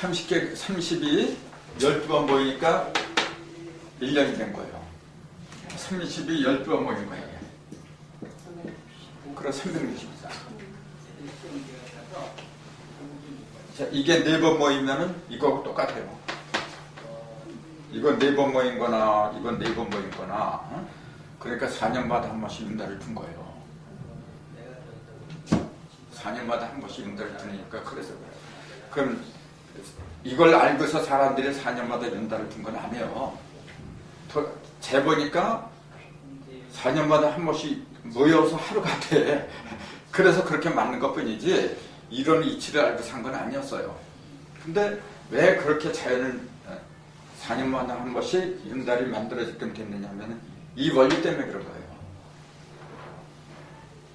30이 12번 모이니까 1년이 된 거예요. 30이 12번 모인 거예요. 그럼 360이다. 자, 이게 4번 모이면은 이거하고 똑같아요. 이건 4번 모인 거나 이건 4번 모인 거나 그러니까 4년마다 한 번씩 윤달을 둔 거예요. 4년마다 한 번씩 윤달을 두니까 그래서 그래요. 그럼 이걸 알고서 사람들이 4년마다 윤달을 둔 건 아니에요. 재보니까 4년마다 한 번씩 모여서 하루가 돼. 그래서 그렇게 맞는 것 뿐이지 이런 이치를 알고 산 건 아니었어요. 근데 왜 그렇게 자연을 4년마다 한 번씩 윤달이 만들어지게 됐느냐면 이 원리 때문에 그런 거예요.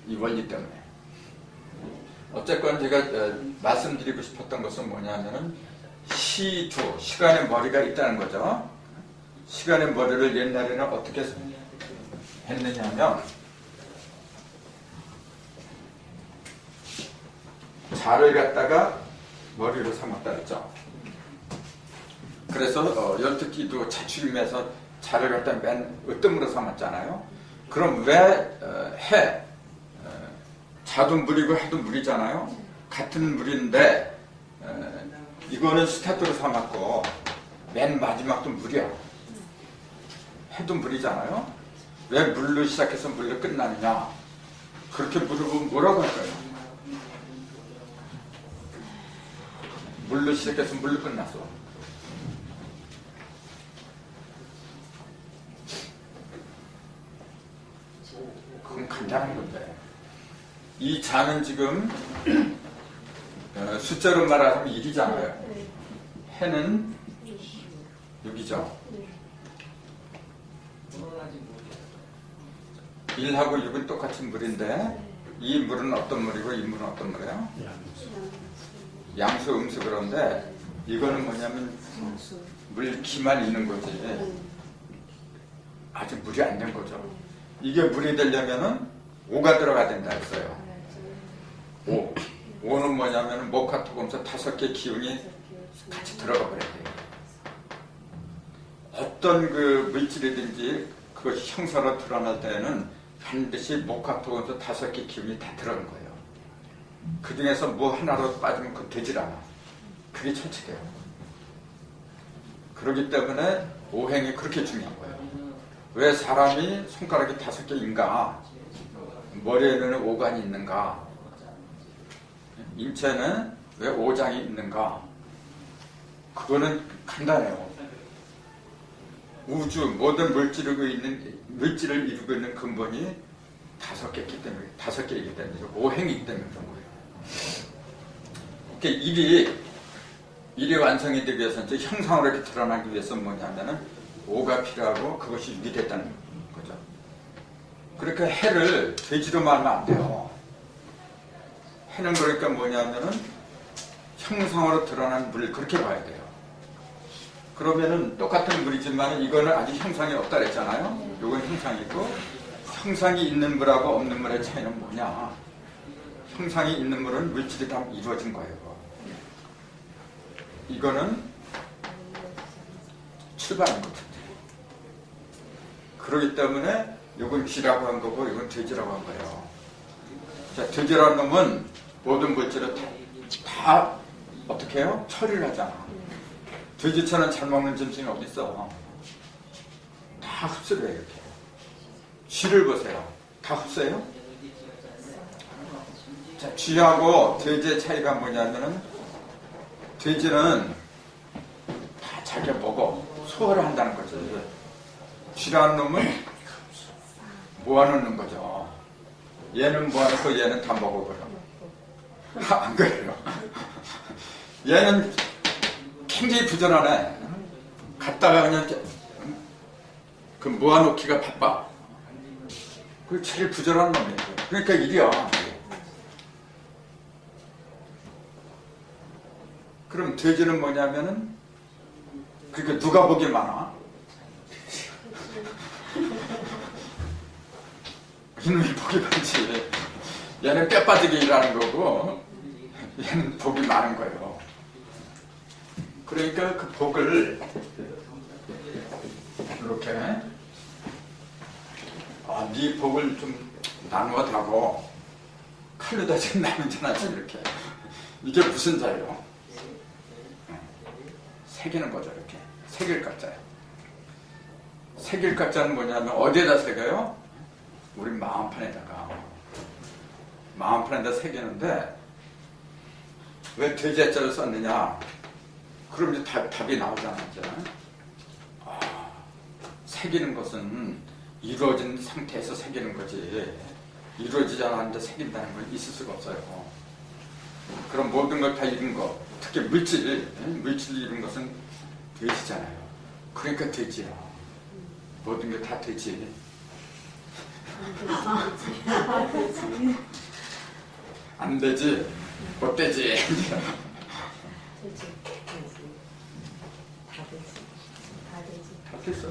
이 원리 때문에. 어쨌건 제가 말씀드리고 싶었던 것은 뭐냐면은 시주, 시간의 머리가 있다는 거죠. 시간의 머리를 옛날에는 어떻게 했느냐면 자를 갖다가 머리로 삼았다 그랬죠. 그래서 12끼도 자축임에서 자를 갖다가 맨 으뜸으로 삼았잖아요. 그럼 왜 자도 물이고 해도 물이잖아요. 같은 물인데 이거는 스타트로 삼았고 맨 마지막도 물이야. 해도 물이잖아요. 왜 물로 시작해서 물로 끝나느냐. 그렇게 물어보면 뭐라고 할까요? 물로 시작해서 물로 끝났어. 그건 간단한 건데 이 자는 지금 숫자로 말하자면 1이잖아요. 해는 6이죠. 1하고 6은 똑같은 물인데 이 물은 어떤 물이고 이 물은 어떤 물이에요? 양수, 음수. 그런데 이거는 뭐냐면 물기만 있는 거지 아직 물이 안 된 거죠. 이게 물이 되려면은 5가 들어가야 된다 했어요. 5는 뭐냐면 목화토금수 5개 기운이 같이 들어가 버려야 돼요. 어떤 그 물질이든지 그것이 형사로 드러날 때에는 반드시 목화토금수 5개 기운이 다 들어간 거예요. 그 중에서 뭐 하나로 빠지면 그거 되질 않아. 그게 철칙이에요. 그렇기 때문에 오행이 그렇게 중요한 거예요. 왜 사람이 손가락이 5개인가? 머리에는 5간이 있는가? 인체는 왜 5장이 있는가? 그거는 간단해요. 우주 모든 물질을 이루고 있는 근본이 5개이기 때문에 5개이기 때문에 오행이기 때문에 그런 거예요. 일이 완성이 되기 위해서 이제 형상으로 이렇게 드러나기 위해서 뭐냐면은 5가 필요하고 그것이 6이 됐다는 거죠. 그러니까 해를 돼지로 말하면 안 돼요. 해는 그러니까 뭐냐면은 형상으로 드러난 물을 그렇게 봐야 돼요. 그러면은 똑같은 물이지만 이거는 아직 형상이 없다 그랬잖아요. 이건 형상이고 형상이 있는 물하고 없는 물의 차이는 뭐냐. 형상이 있는 물은 물질이 다 이루어진 거예요. 이거는 출발한 거죠. 그렇기 때문에 이건 쥐라고 한 거고 이건 돼지라고 한 거예요. 자, 돼지라는 놈은 모든 물질을 다 어떻게 해요? 처리를 하잖아. 돼지처럼 잘 먹는 짐승이 어디 있어? 다 흡수를 해요. 이렇게. 쥐를 보세요. 다 흡수해요? 자, 쥐하고 돼지의 차이가 뭐냐면은 돼지는 다 자기가 먹어. 소화를 한다는 거죠. 쥐라는 놈은 모아놓는 거죠. 얘는 모아놓고 얘는 다 먹어버려. 안 그래요? 얘는 굉장히 부지런해. 갔다가 그냥 그 모아놓기가 바빠. 그 제일 부지런한 놈이에요. 그러니까 일이야. 그럼 돼지는 뭐냐면은 그러니까 누가 복이 많아? 이놈이 복이 많지. 얘는 뼈 빠지게 일하는 거고 얘는 복이 많은 거예요. 그러니까 그 복을 이렇게 네 복을 좀 나누어 다고 칼로 다지면 나누잖아 이렇게. 이게 무슨 자예요? 새기는 거죠. 이렇게 새길 각자예요. 새길 각자는 뭐냐면 어디에다 새겨요? 우리 마음판에다 새기는데 왜 돼지자를 썼느냐? 그럼 이제 답이 나오잖아. 이제. 새기는 것은 이루어진 상태에서 새기는 거지 이루어지지 않았는데 새긴다는 건 있을 수가 없어요. 그럼 모든 걸 다 이룬 거, 특히 물질을 이룬 것은 돼지잖아요. 그러니까 돼지야. 모든 게 다 돼지. 안 되지, 못 되지. 다 됐어.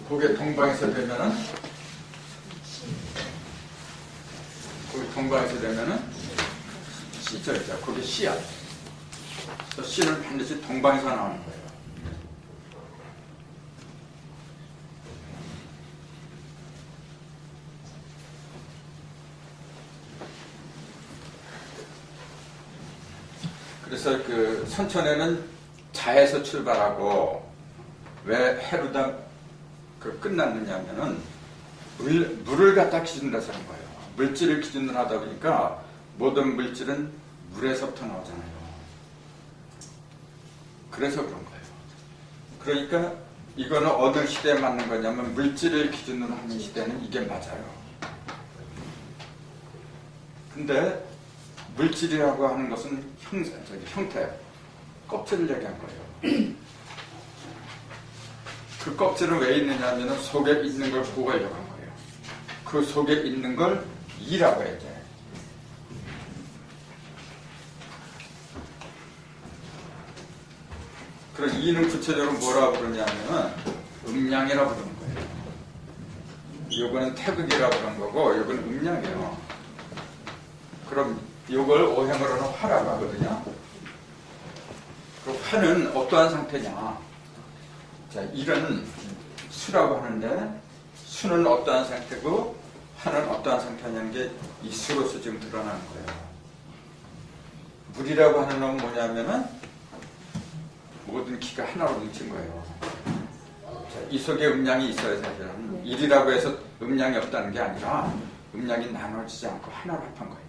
거기에 동방에서 되면은 시절이죠. 거기 시야. 그래서 시는 반드시 동방에서 나오는 거예요. 그래서 그 선천에는 자에서 출발하고 왜 해루다 끝났느냐면은 물을 갖다 기준으로 해서 그런 거예요. 물질을 기준으로 하다 보니까 모든 물질은 물에서부터 나오잖아요. 그래서 그런 거예요. 그러니까 이거는 어느 시대에 맞는 거냐면 물질을 기준으로 하는 시대는 이게 맞아요. 근데 물질이라고 하는 것은 형태, 껍질을 얘기한 거예요. 그 껍질은 왜 있느냐 하면 속에 있는 걸 구하려고 한 거예요. 그 속에 있는 걸 이라고 해야죠. 그럼 이는 구체적으로 뭐라고 부르냐면 음양이라고 부르는 거예요. 요거는 태극이라고 부르는 거고 요거는 음양이에요. 그럼 요걸 오행으로는 화라고 하거든요. 그 화는 어떠한 상태냐? 자, 일은 수라고 하는데 수는 어떠한 상태고 화는 어떠한 상태냐는 게 이 수로서 지금 드러나는 거예요. 물이라고 하는 건 뭐냐면은 모든 기가 하나로 뭉친 거예요. 자, 이 속에 음양이 있어야 사실은 일이라고 해서 음양이 없다는 게 아니라 음양이 나눠지지 않고 하나로 합한 거예요.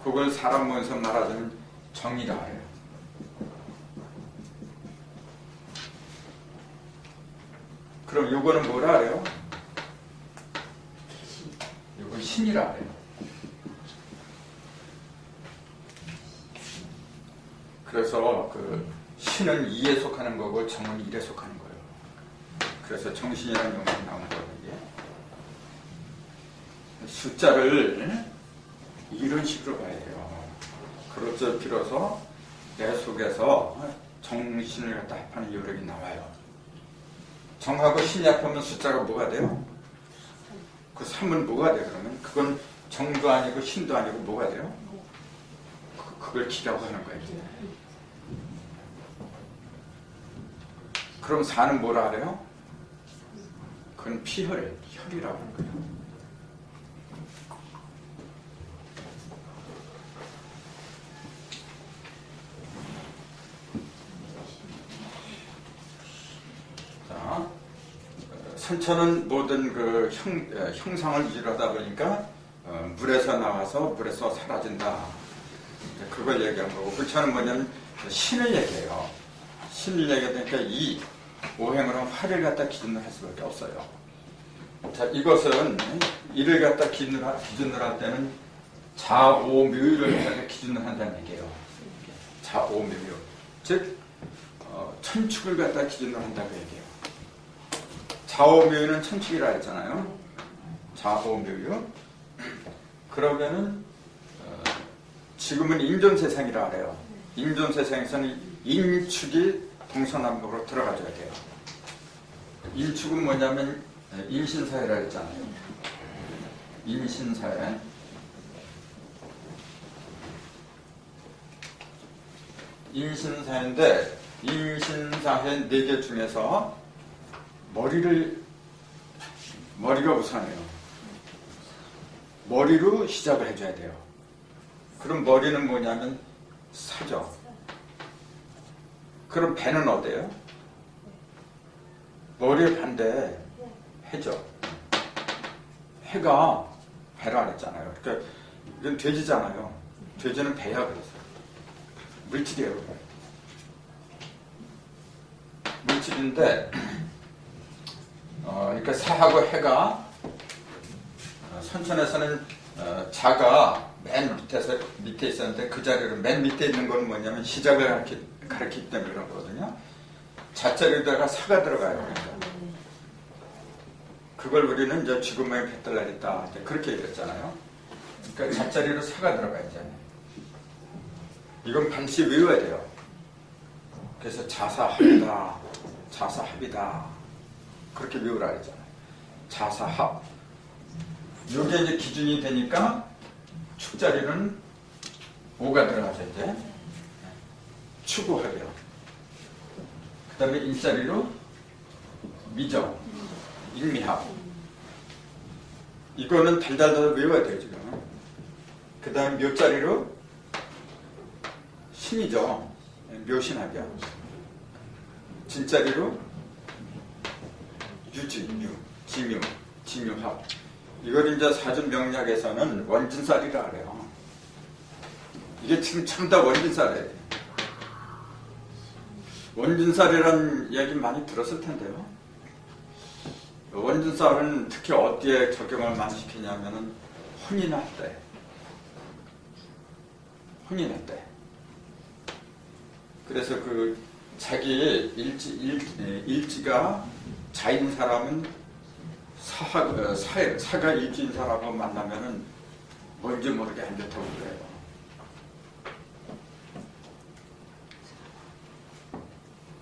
그걸 사람 모에서 말하자면 정이라 해요. 그럼 요거는 뭐라 그래요? 요건 신이라 그래요. 그래서 그 신은 이에 속하는 거고 정은 일에 속하는 거예요. 그래서 정신이라는 용어가 나온 거예요. 이게. 숫자를 이런 식으로 봐야 돼요. 그렇죠. 비로소 내 속에서 정신을 갖다 합하는 요령이 나와요. 정하고 신이 합하면 숫자가 뭐가 돼요? 그 3은 뭐가 돼요? 그러면 그건 정도 아니고 신도 아니고 뭐가 돼요? 그걸 기라고 하는 거예요. 그럼 4는 뭐라 그래요? 그건 혈이라고 하는 거예요. 선천은 모든 그 형상을 이루다 보니까 물에서 나와서 물에서 사라진다. 그걸 얘기한 거고, 불천은 뭐냐면 신을 얘기해요. 신을 얘기하니까 이 오행으로 화를 갖다 기준으로 할 수밖에 없어요. 자, 이것은 이를 갖다 기준으로 할 때는 자오묘유를 갖다 기준으로 한다는 얘기예요. 자오묘유. 즉 천축을 갖다 기준으로 한다고 얘기해요. 자오묘유는 천축이라 했잖아요. 자오묘유. 그러면은 지금은 인존세상이라 그래요. 인존세상에서는 인축이 동서남북으로 들어가줘야 돼요. 인축은 뭐냐면 인신사회라 했잖아요. 인신사회. 인신사인데 인신사회 4개 중에서 머리가 우선이에요. 머리로 시작을 해줘야 돼요. 그럼 머리는 뭐냐면 사죠. 그럼 배는 어때요? 머리의 반대 해죠. 해가 배라 그랬잖아요. 그러니까 이건 돼지잖아요. 돼지는 배야 그랬어요. 물질이에요. 물질인데 그러니까 사하고 해가 선천에서는 자가 맨 밑에 있었는데 그 자리로 맨 밑에 있는 건 뭐냐면 시작을 가르치기 때문에 그런 거거든요. 자자리에다가 사가 들어가요. 그러니까. 그걸 우리는 이제 죽음의 배떨날 있다 그렇게 얘기했잖아요. 그러니까 자자리로 사가 들어가야죠. 이건 반드시 외워야 돼요. 그래서 자사합이다, 자사합이다 그렇게 외우라 그랬잖아요. 자사합. 이게 이제 기준이 되니까 축자리는 오가 들어가죠. 이제 추구하려. 그 다음에 일자리로 미정, 일미합. 이거는 달달달 외워야 돼요 지금. 그 다음에 묘자리로 신이죠. 묘신합이야. 진자리로 유진유, 진유, 진유합. 이걸 이제 사전 명략에서는 원진살이라 그래요. 이게 지금 참다 원진살이에요. 원진살이라는 얘기 많이 들었을 텐데요. 원진살은 특히 어디에 적용을 많이 시키냐면은 혼인할 때. 혼인할 때. 그래서 그 자기 일지가 자인 사람은 사가 일지인 사람하고 만나면은 뭔지 모르게 안 좋다고 그래요.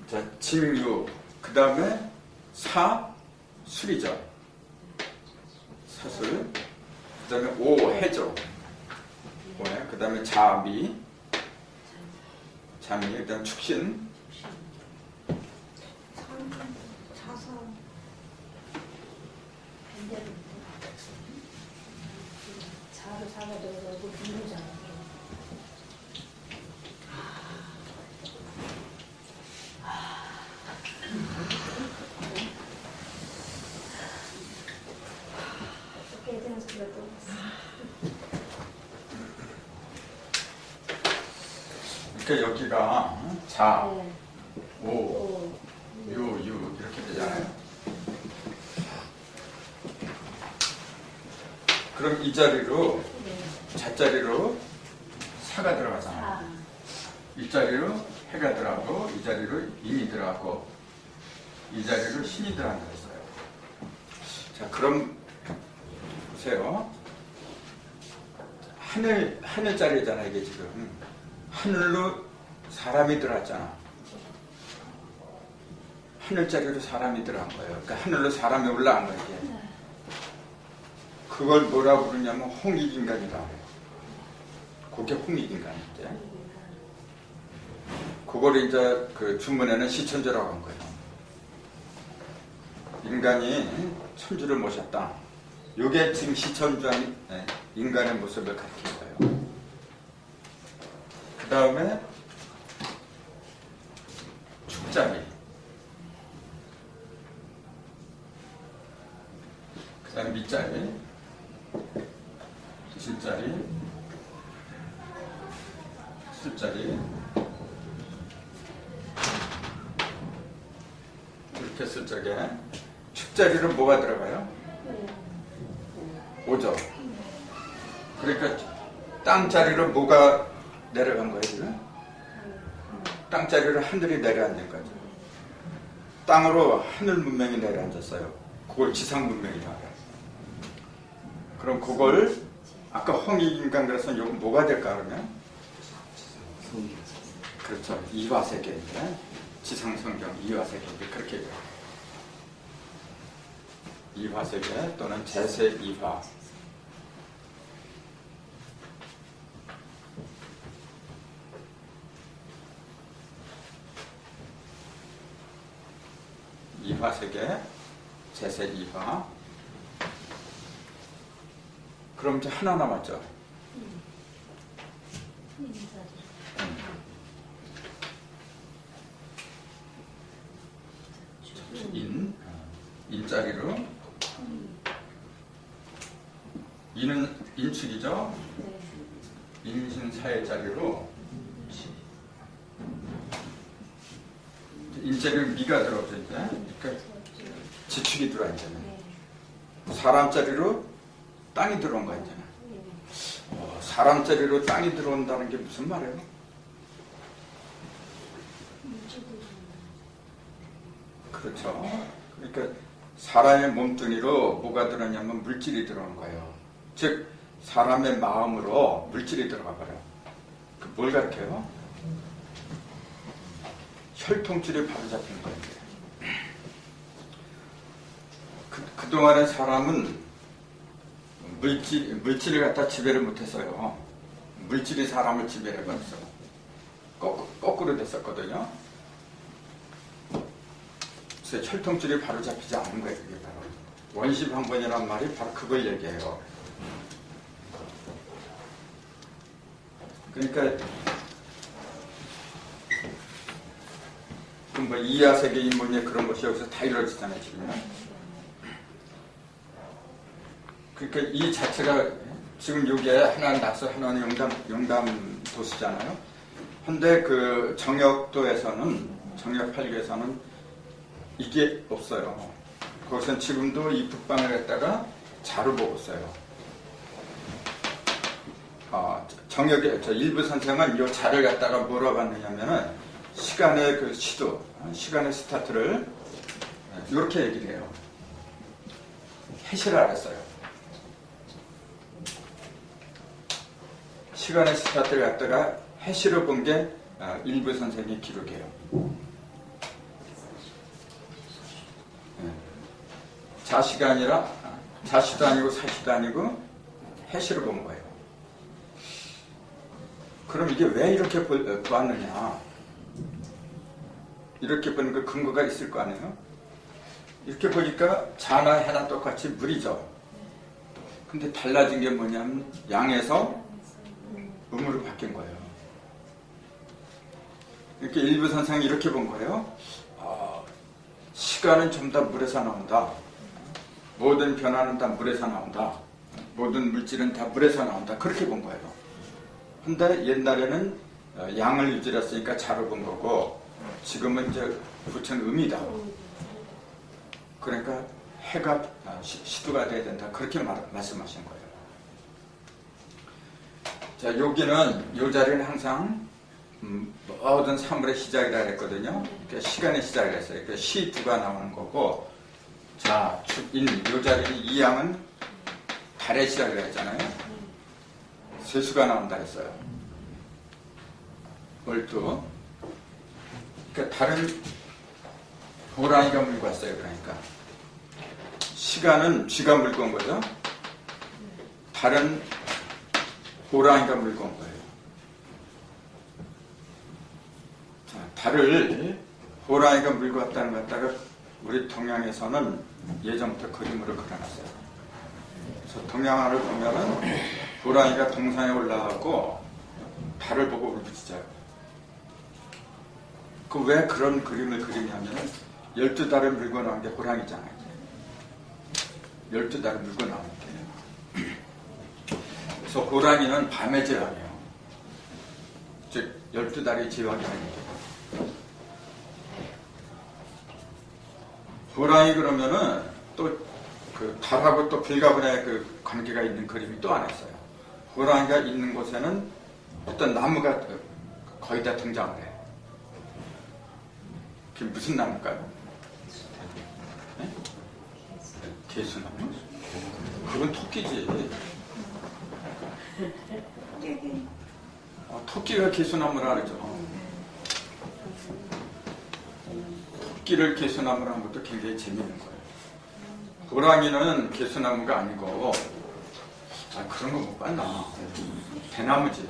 자, 진유. 그 다음에 술이죠. 사술. 그 다음에 오해죠. 오해. 그 다음에 자미. 그 다음에 축신. 자로 사가 들어가고 분노잖아. 어떻게 되는 소리가 또 그러니까 여기가 자, 오, 유 이렇게 되잖아요. 그럼 이 자리로 자자리로 사가 들어가잖아요. 이 자리로 해가 들어가고 이 자리로 인이 들어가고 이 자리로 신이 들어간다 했어요. 자, 그럼 보세요. 하늘자리잖아 이게 지금. 하늘로 사람이 들어왔잖아. 하늘자리로 사람이 들어간 거예요. 그러니까 하늘로 사람이 올라간 거예요. 이게. 그걸 뭐라고 그러냐면 홍익인간이라고 해요. 그게 홍익인간인데. 그걸 이제 그 주문에는 시천주라고 한 거예요. 인간이 천주를 모셨다. 이게 지금 시천주한 인간의 모습을 가리킨 거예요. 그 다음에 축자리. 그 다음에 밑자리. 진자리. 술자리. 이렇게 쓸 적에 축자리로 뭐가 들어가요? 오죠. 그러니까 땅자리로 뭐가 내려간 거예요, 지금? 땅자리로 하늘이 내려앉은 거죠. 땅으로 하늘 문명이 내려앉았어요. 그걸 지상 문명이라고 해요. 그럼 그걸 아까 홍익인간 그래서 이거 뭐가 될까 그러면? 그렇죠. 이화세계인데 지상성경 이화세계 그렇게 돼요. 이화세계 또는 제세이화. 세계, 제세 2화. 그럼 이제 하나 남았죠. 인자리로. 인은 인축이죠. 인신사회자리로 인자리로 미가 들어오죠. 이제 그러니까 지축이 들어와 있잖아요. 사람자리로 땅이 들어온 거야 이제는. 사람자리로 땅이 들어온다는 게 무슨 말이에요? 그렇죠. 그러니까 사람의 몸뚱이로 뭐가 들어오냐면 물질이 들어오는 거예요. 즉 사람의 마음으로 물질이 들어가 버려요. 뭘 가르쳐요? 혈통줄이 바로 잡히는 거예요. 그동안의 사람은 물질을 갖다 지배를 못했어요. 물질이 사람을 지배해버렸어요. 거꾸로 됐었거든요. 그래서 혈통줄이 바로 잡히지 않은 거예요. 그게 바로 원시방번이라는 말이 바로 그걸 얘기해요. 그러니까 뭐 이하세계 인문에 그런 것이 여기서 다 이루어지잖아요. 지금은. 그러니까 이 자체가 지금 여기에 하나는 낙서, 하나는 영담 도시잖아요. 근데 그 정역도에서는, 정역 8개에서는 이게 없어요. 거기서는 지금도 이 북방을 갖다가 자로 보고 써요. 정역의 일부 선생은 이 자를 갖다가 뭐라고 봤느냐면은 시간의 그 시도, 시간의 스타트를 이렇게 얘기를 해요. 해시라 그랬어요. 시간의 스타트를 갖다가 해시로 본 게 일부 선생의 기록이에요. 자시가 아니라 자시도 아니고 사시도 아니고 해시로 본 거예요. 그럼 이게 왜 이렇게 보았느냐? 이렇게 보는 그 근거가 있을 거 아니에요? 이렇게 보니까 자나 해나 똑같이 물이죠. 근데 달라진 게 뭐냐면 양에서 음으로 바뀐 거예요. 이렇게 일부 선생이 이렇게 본 거예요. 시간은 전부 다 물에서 나온다. 모든 변화는 다 물에서 나온다. 모든 물질은 다 물에서 나온다. 그렇게 본 거예요. 근데 옛날에는 양을 유지했으니까 자로 본 거고 지금은 이제 부천 음이다. 그러니까 해가 시두가 돼야 된다. 그렇게 말씀하신 거예요. 자, 여기는 이 자리는 항상 모든 사물의 시작이라 했거든요. 그러니까 시간의 시작을 했어요. 그러니까 시두가 나오는 거고, 자, 이 자리는 이 양은 달의 시작을 했잖아요. 세수가 나온다 했어요. 월두. 그러니까 달은 호랑이가 물고 왔어요. 그러니까 시간은 쥐가 물고 온 거죠. 달은 호랑이가 물고 온 거예요. 자, 달을 호랑이가 물고 왔다는 것 갖다가 우리 동양에서는 예전부터 그림으로 그려놨어요. 그래서 동양화를 보면은 호랑이가 동산에 올라가고 달을 보고 울부짖어요. 그 왜 그런 그림을 그리냐면 12달을 물고 나온 게 호랑이잖아요. 12달을 물고 나온 게. 그래서 호랑이는 밤의 제왕이에요. 즉 12달의 제왕이 아니에요. 호랑이 그러면은 또 그 달하고 또 불가분의 그 관계가 있는 그림이 또 하나 있어요. 호랑이가 있는 곳에는 어떤 나무가 거의 다 등장을 해요. 그게 무슨 나무일까요? 네? 개수나무? 그건 토끼지. 토끼가 개수나무라 그러죠. 토끼를 개수나무라 하는 것도 굉장히 재미있는 거예요. 호랑이는 개수나무가 아니고, 그런 거 못 봤나? 대나무지.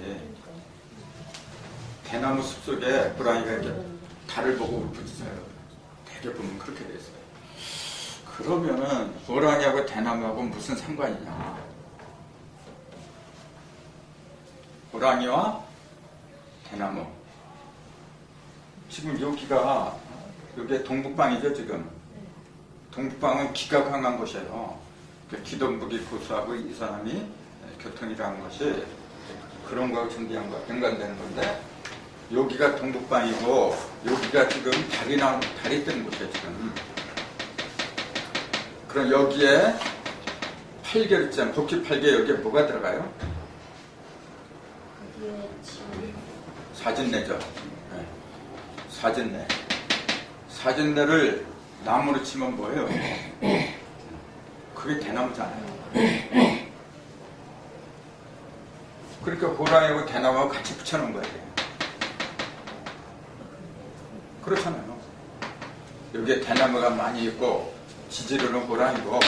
대나무 숲 속에 호랑이가 이렇게 달을 보고 울부짖어요. 대개 보면 그렇게 돼 있어요. 그러면은 호랑이하고 대나무하고 무슨 상관이냐? 호랑이와 대나무. 지금 여기가 동북방이죠, 지금. 동북방은 기가 강한 곳이에요. 기동북이 고수하고 이 사람이 교통이라는 것이 그런 거하고 연관되는 건데, 여기가 동북방이고, 여기가 지금 달이 뜨는 곳이에요, 지금. 그럼 여기에 8개월쯤, 복귀 8개 여기에 뭐가 들어가요? 거기에 지금 사진내죠. 네. 사진내. 사진내를 나무로 치면 뭐예요? 그게 대나무잖아요. 그러니까 호랑이하고 대나무하고 같이 붙여놓은 거예요. 그렇잖아요. 여기에 대나무가 많이 있고 지지로는 호랑이고,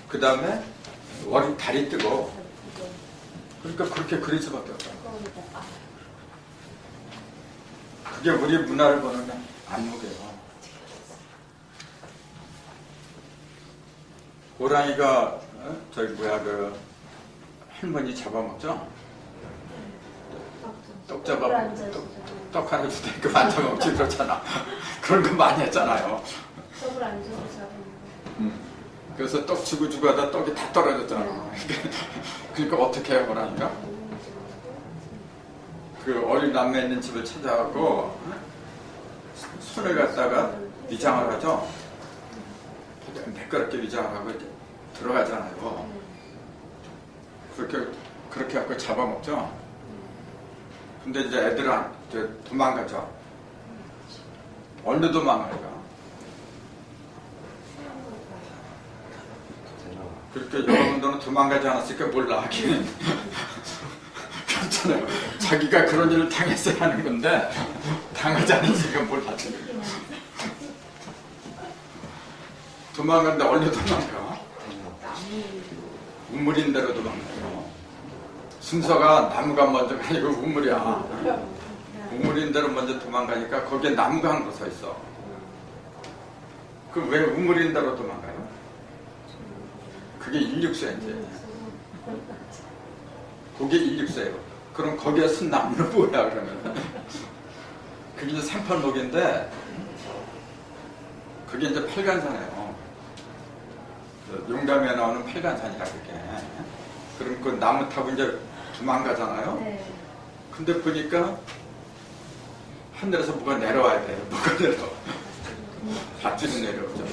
그 다음에 달이 뜨고, 그러니까 그렇게 그릴 수밖에 없어요. 그게 우리 문화를 보는 안목이에요. 호랑이가 할머니 잡아먹죠? 떡 하나 주니까 만져먹지 그렇잖아. 그런 거 많이 했잖아요. 떡을 안 주고 잡으면 그래서 떡 주고 하다 떡이 다 떨어졌잖아. 그러니까 어떻게 해요, 호랑이가? 그 어린 남매 있는 집을 찾아가고 손을 갖다가 위장을 하죠. 매끄럽게 위장을 하고 들어가잖아요. 그렇게 갖고 잡아먹죠. 근데 이제 애들은 도망가죠. 얼른 도망가요. 그러니까 여러분들은 도망가지 않았으니까 몰라 하기는. 그렇잖아요. 자기가 그런 일을 당했어야 하는 건데 당하지 않았으니까 몰랐지. 도망간다. 얼른 도망가. 우물인 대로 도망가요. 순서가 나무가 먼저 가니까 우물이야. 우물인 대로 먼저 도망가니까 거기에 나무가 한 거 서 있어. 그럼 왜 우물인 대로 도망가요? 그게 인육수인지. 그게 인육수예요. 그럼 거기에 쓴 나무는 뭐야 그러면? 그게 이제 산팔목인데 그게 이제 팔간산이에요. 용담에 나오는 팔간산이라 그게. 그럼 그 나무 타고 이제 도망가잖아요. 네. 근데 보니까 하늘에서 뭐가 내려와야 돼요. 뭐가 내려와. 밧줄이 내려오죠.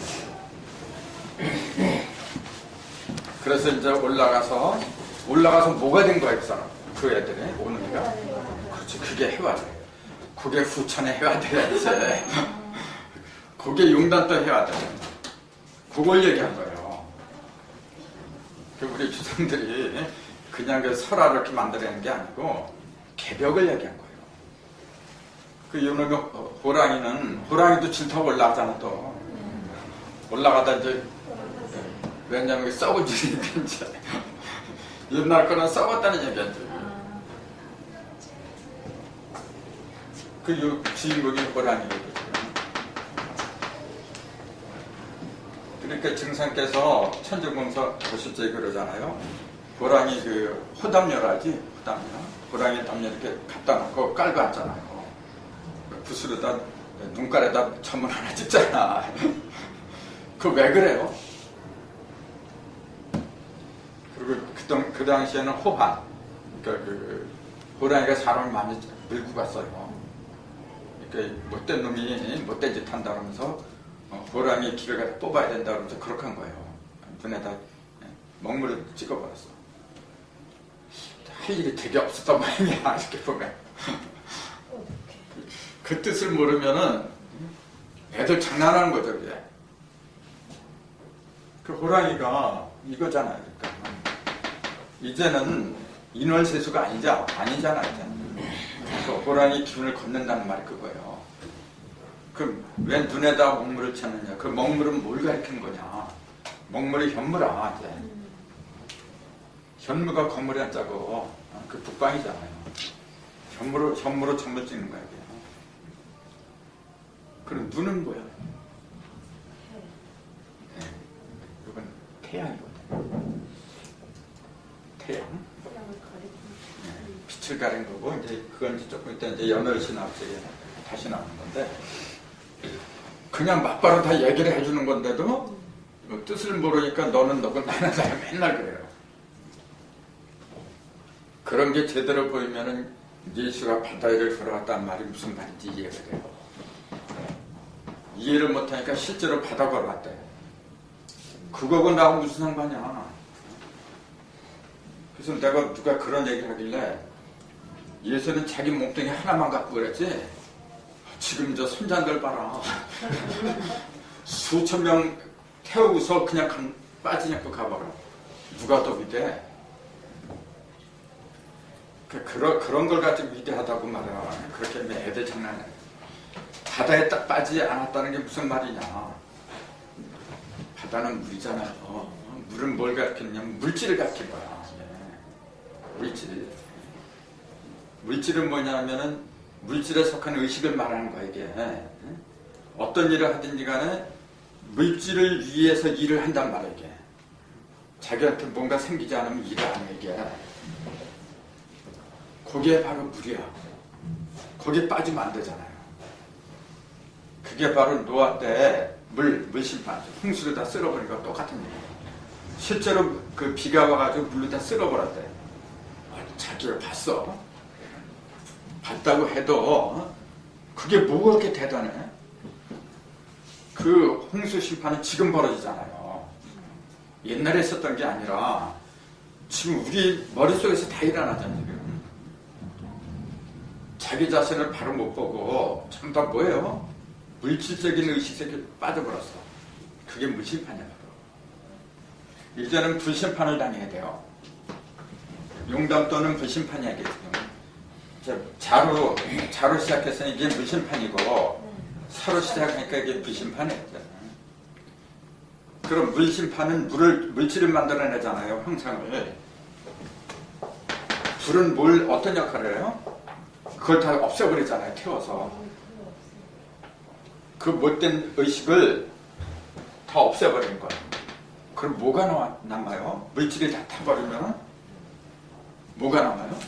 그래서 이제 올라가서 뭐가 된 거야, 그 사람. 그 애들이 오는 애가. 그렇지, 그게 해와돼. 그게 후천의 해와돼야지. 그게 용단도 해와돼. 그걸 얘기한 거예요. 우리 조상들이 그냥 그 설화를 이렇게 만들어내는 게 아니고 개벽을 얘기한 거예요. 그 요놈의 호랑이도 질타고 올라가잖아 또. 올라가다 이제 왜냐면 썩어지니까 이제 옛날 거는 썩었다는 얘기였지. 그 주인공이 호랑이거든요. 그러니까 증상께서 천정봉서 보실 때 그러잖아요. 호랑이 그 호담녀라지, 호랑이 담요 이렇게 갖다 놓고 깔고 앉잖아요. 붓으로다 눈깔에다 점을 하나 찍잖아. 그거 왜 그래요? 그리고 그 당시에는 호환, 그러니까 그 호랑이가 사람을 많이 밀고 갔어요. 그러니까 못된 놈이 못된 짓 한다 그러면서 호랑이 길을 갖다 뽑아야 된다 그러면서 그렇게 한 거예요. 눈에다 먹물을 찍어버렸어. 할 일이 되게 없었단 말이야, 이렇게 보면. 그 뜻을 모르면은 애들 장난하는 거죠, 그게. 그 호랑이가 이거잖아요, 그러니까. 이제는 인월세수가 아니잖아, 이제는. 그 호랑이 기운을 걷는다는 말이 그거예요. 그 왜 눈에다 먹물을 찾느냐? 그 먹물은 뭘 가리키는 거냐? 먹물이 현무라, 이제. 현무가 건물이 안 짜고, 그 북방이잖아요. 현무로 점을 찍는 거야, 이게. 그럼 눈은 뭐야? 태양이거든요. 태양. 태양을 가리고. 빛을 가린 거고, 이제 그건 이제 조금 이따 이제 연월시 나왔어요. 다시 나오는 건데, 그냥 막바로 다 얘기를 해주는 건데도 뜻을 모르니까 너는 너고 나는 나야 맨날 그래요. 그런 게 제대로 보이면은 예수가 바다 위를 걸어갔다는 말이 무슨 말인지 이해가 돼요. 이해를 못하니까 실제로 바다 걸어갔대. 그거고 나하고 무슨 상관이야. 그래서 내가 누가 그런 얘기를 하길래 예수는 자기 몸뚱이 하나만 갖고 그랬지, 지금 저 손자들 봐라. 수천 명 태우고서 그냥 빠지냐고 가봐라. 누가 더 위대해? 그런 걸 가지고 위대하다고 말해요. 그렇게 하면 애들 장난해. 바다에 딱 빠지지 않았다는 게 무슨 말이냐. 바다는 물이잖아요. 물은 뭘 가리키느냐면 물질을 가리킨 거야. 물질. 물질은 뭐냐면은 물질에 속한 의식을 말하는 거야, 이게. 어떤 일을 하든지 간에 물질을 위해서 일을 한단 말이야, 이게. 자기한테 뭔가 생기지 않으면 일을 안 해, 이게. 그게 바로 물이야. 거기에 빠지면 안 되잖아요. 그게 바로 노아 때 물심판, 홍수를 다 쓸어버린 거 똑같은 얘기예요. 실제로 그 비가 와가지고 물로 다 쓸어버렸대. 자기가 봤어. 봤다고 해도 그게 뭐가 그렇게 대단해? 그 홍수 심판은 지금 벌어지잖아요. 옛날에 있었던 게 아니라 지금 우리 머릿속에서 다 일어나잖아요. 지금. 자기 자신을 바로 못 보고 전부 다 뭐예요? 물질적인 의식에 빠져버렸어. 그게 물심판이야. 이제는 불심판을 당해야 돼요. 용담 또는 불심판이야. 자로 시작했으니 이게 물심판이고, 사로 시작하니까 이게 불심판이에요. 그럼 물심판은 물질을 만들어내잖아요. 형상을. 불은 어떤 역할을 해요? 그걸 다 없애버리잖아요. 태워서. 그 못된 의식을 다 없애버리는 거예요. 그럼 뭐가 남아요? 물질이 다 타버리면 뭐가 남아요?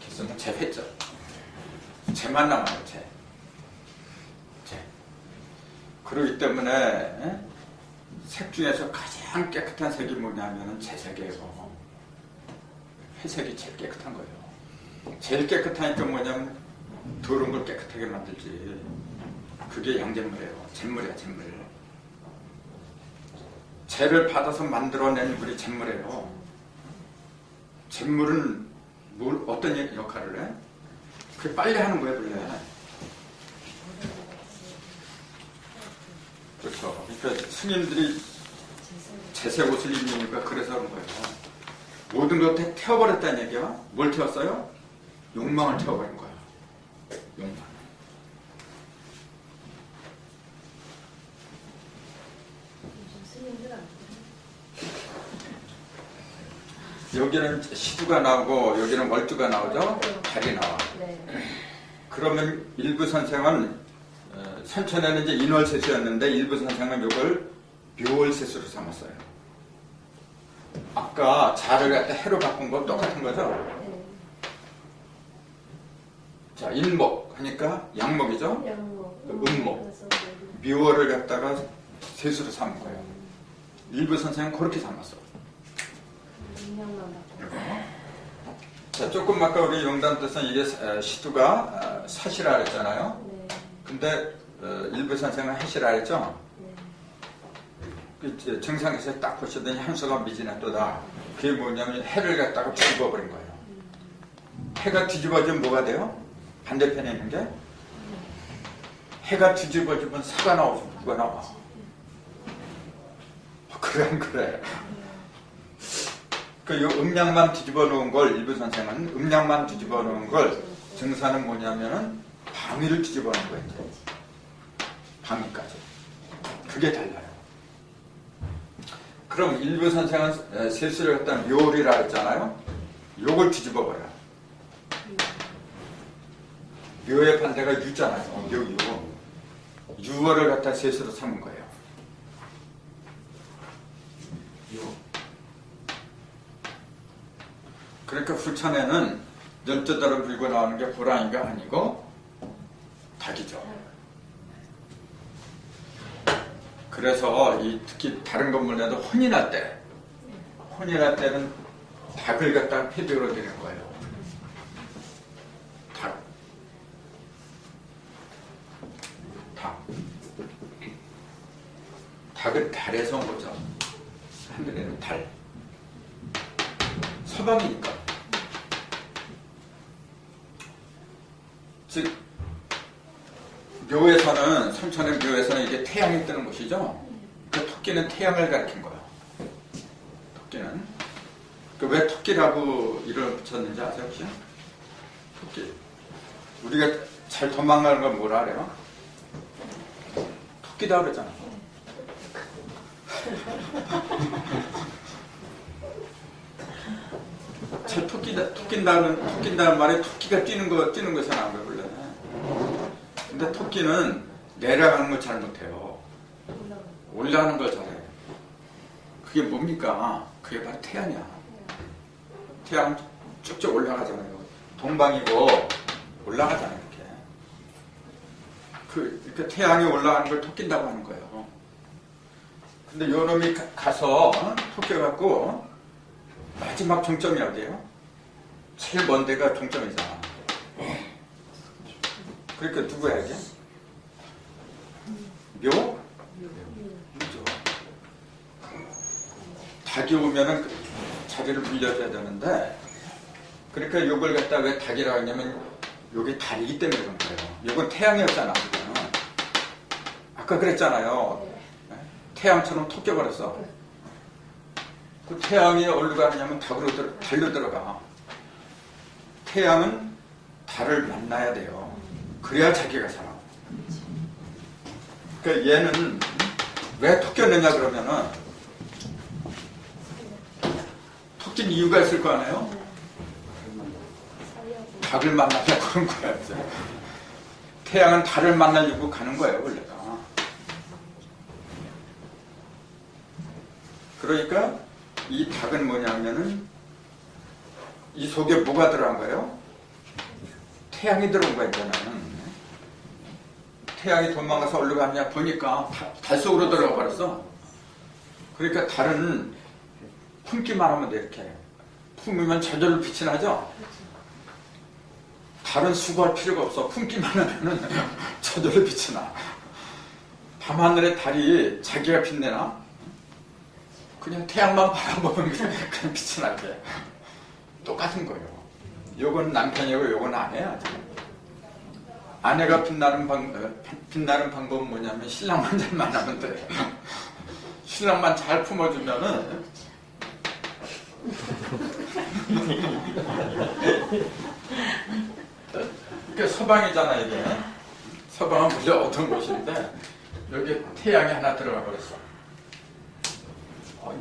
그래서 재회죠. 재만 남아요. 재. 그렇기 때문에 색 중에서 가장 깨끗한 색이 뭐냐면 재색이에요. 회색이 제일 깨끗한 거예요. 제일 깨끗하니까 뭐냐면 더러운 걸 깨끗하게 만들지. 그게 양잿물이에요. 잿물이야, 잿물. 재를 받아서 만들어낸 물이 잿물이에요. 잿물은 어떤 역할을 해? 그게 빨리 하는 거예요, 원래. 그렇죠. 그러니까 스님들이 재색 옷을 입으니까 그래서 그런 거예요. 모든 것 다 태워버렸다는 얘기야. 뭘 태웠어요? 욕망을 태워버린 거야. 욕망. 여기는 시두가 나오고 여기는 월두가 나오죠? 달이 나와. 그러면 일부 선생은 선천에는 이제 인월세수였는데 일부 선생은 이걸 묘월세수로 삼았어요. 아까 자를 갖다 해로 바꾼 거 똑같은 거죠? 자, 인목 하니까 양목이죠? 음목. 묘월을 갖다가 세수로 삼은 거예요. 일부 선생은 그렇게 삼았어. 자, 조금 아까 우리 용담 뜻은 이게 시두가 사시라 그랬잖아요. 근데 일부 선생은 해시라 했죠. 정상에서 딱 보시더니 한수가 미진했도다. 그게 뭐냐면 해를 갖다가 뒤집어버린 거예요. 해가 뒤집어지면 뭐가 돼요? 반대편에 있는 게 해가 뒤집어지면 사가 나오고 뭐가 나와. 그래 안 그래? 그 음양만 뒤집어 놓은 걸 일부 선생은 음양만 뒤집어 놓은 걸 정사는 뭐냐면은 방위를 뒤집어 놓은 거예요. 이제. 방위까지. 그게 달라요. 그럼 일부 선생은 세수를 갖다 묘리라 했잖아요. 요걸 뒤집어 버려. 묘의 반대가 유잖아요. 묘. 유어를 갖다 셋으로 삼은 거예요. 유. 그러니까 불천에는 열두달을 불고 나오는 게 호랑이가 아니고 닭이죠. 그래서 특히 다른 건물에도 혼이 날 때는 닭을 갖다가 패배로 드리는 거예요. 닭은 달에서 온 거죠. 하늘에는 달. 서방이니까. 즉 묘에서는 삼천의 묘에서는 이게 태양이 뜨는 곳이죠. 그 토끼는 태양을 가리킨 거예요. 토끼는 왜 토끼라고 이름을 붙였는지 아세요 혹시? 토끼. 우리가 잘 도망가는 건 뭐라 그래요? 토끼다 그러잖아. 잘 토낀다는 말에 토끼가 뛰는 것이 나온 거예요 원래. 근데 토끼는 내려가는 걸 잘 못해요. 올라가는 걸 잘해요. 그게 뭡니까? 그게 바로 태양이야. 태양 쭉쭉 올라가잖아요. 동방이고 올라가잖아요 이렇게. 이렇게 태양이 올라가는 걸 토낀다고 하는 거예요. 근데 요 놈이 가서 토끼갖고 마지막 종점이 어디예요? 제일 먼 데가 종점이잖아. 그러니까 누구야 이게? 묘? 묘죠. 닭이 오면은 자리를 빌려줘야 되는데, 그러니까 요걸 갖다 왜 닭이라고 하냐면 요게 달이기 때문에 그런 거예요. 요건 태양이었잖아. 아까 그랬잖아요. 태양처럼 토껴버렸어. 그 태양이 어디로 가느냐면 달로 들어가. 태양은 달을 만나야 돼요. 그래야 자기가 살아. 그러니까 얘는 왜 토꼈느냐 그러면은 토낀 이유가 있을 거 아니에요? 닭을 만나려고 그런 거야. 태양은 달을 만나려고 가는 거예요 원래가. 그러니까 이 닭은 뭐냐면은 이 속에 뭐가 들어간 거예요? 태양이 들어온 거야 이제는. 태양이 도망가서 어디로 갔냐 보니까 달 속으로 들어가 버렸어. 그러니까 달은 품기만 하면 돼 이렇게. 품으면 저절로 빛이 나죠? 달은 수고할 필요가 없어. 품기만 하면은 저절로 빛이 나. 밤하늘에 달이 자기가 빛내나? 그냥 태양만 바라보면 그냥 빛이 나게. 똑같은 거예요. 요건 남편이고 요건 아내야. 아내가 빛나는 방법은 뭐냐면 신랑만 잘 만나면 돼. 신랑만 잘 품어주면은 이게 서방이잖아 이게. 서방은 원래 어떤 곳인데 여기 태양이 하나 들어가 버렸어.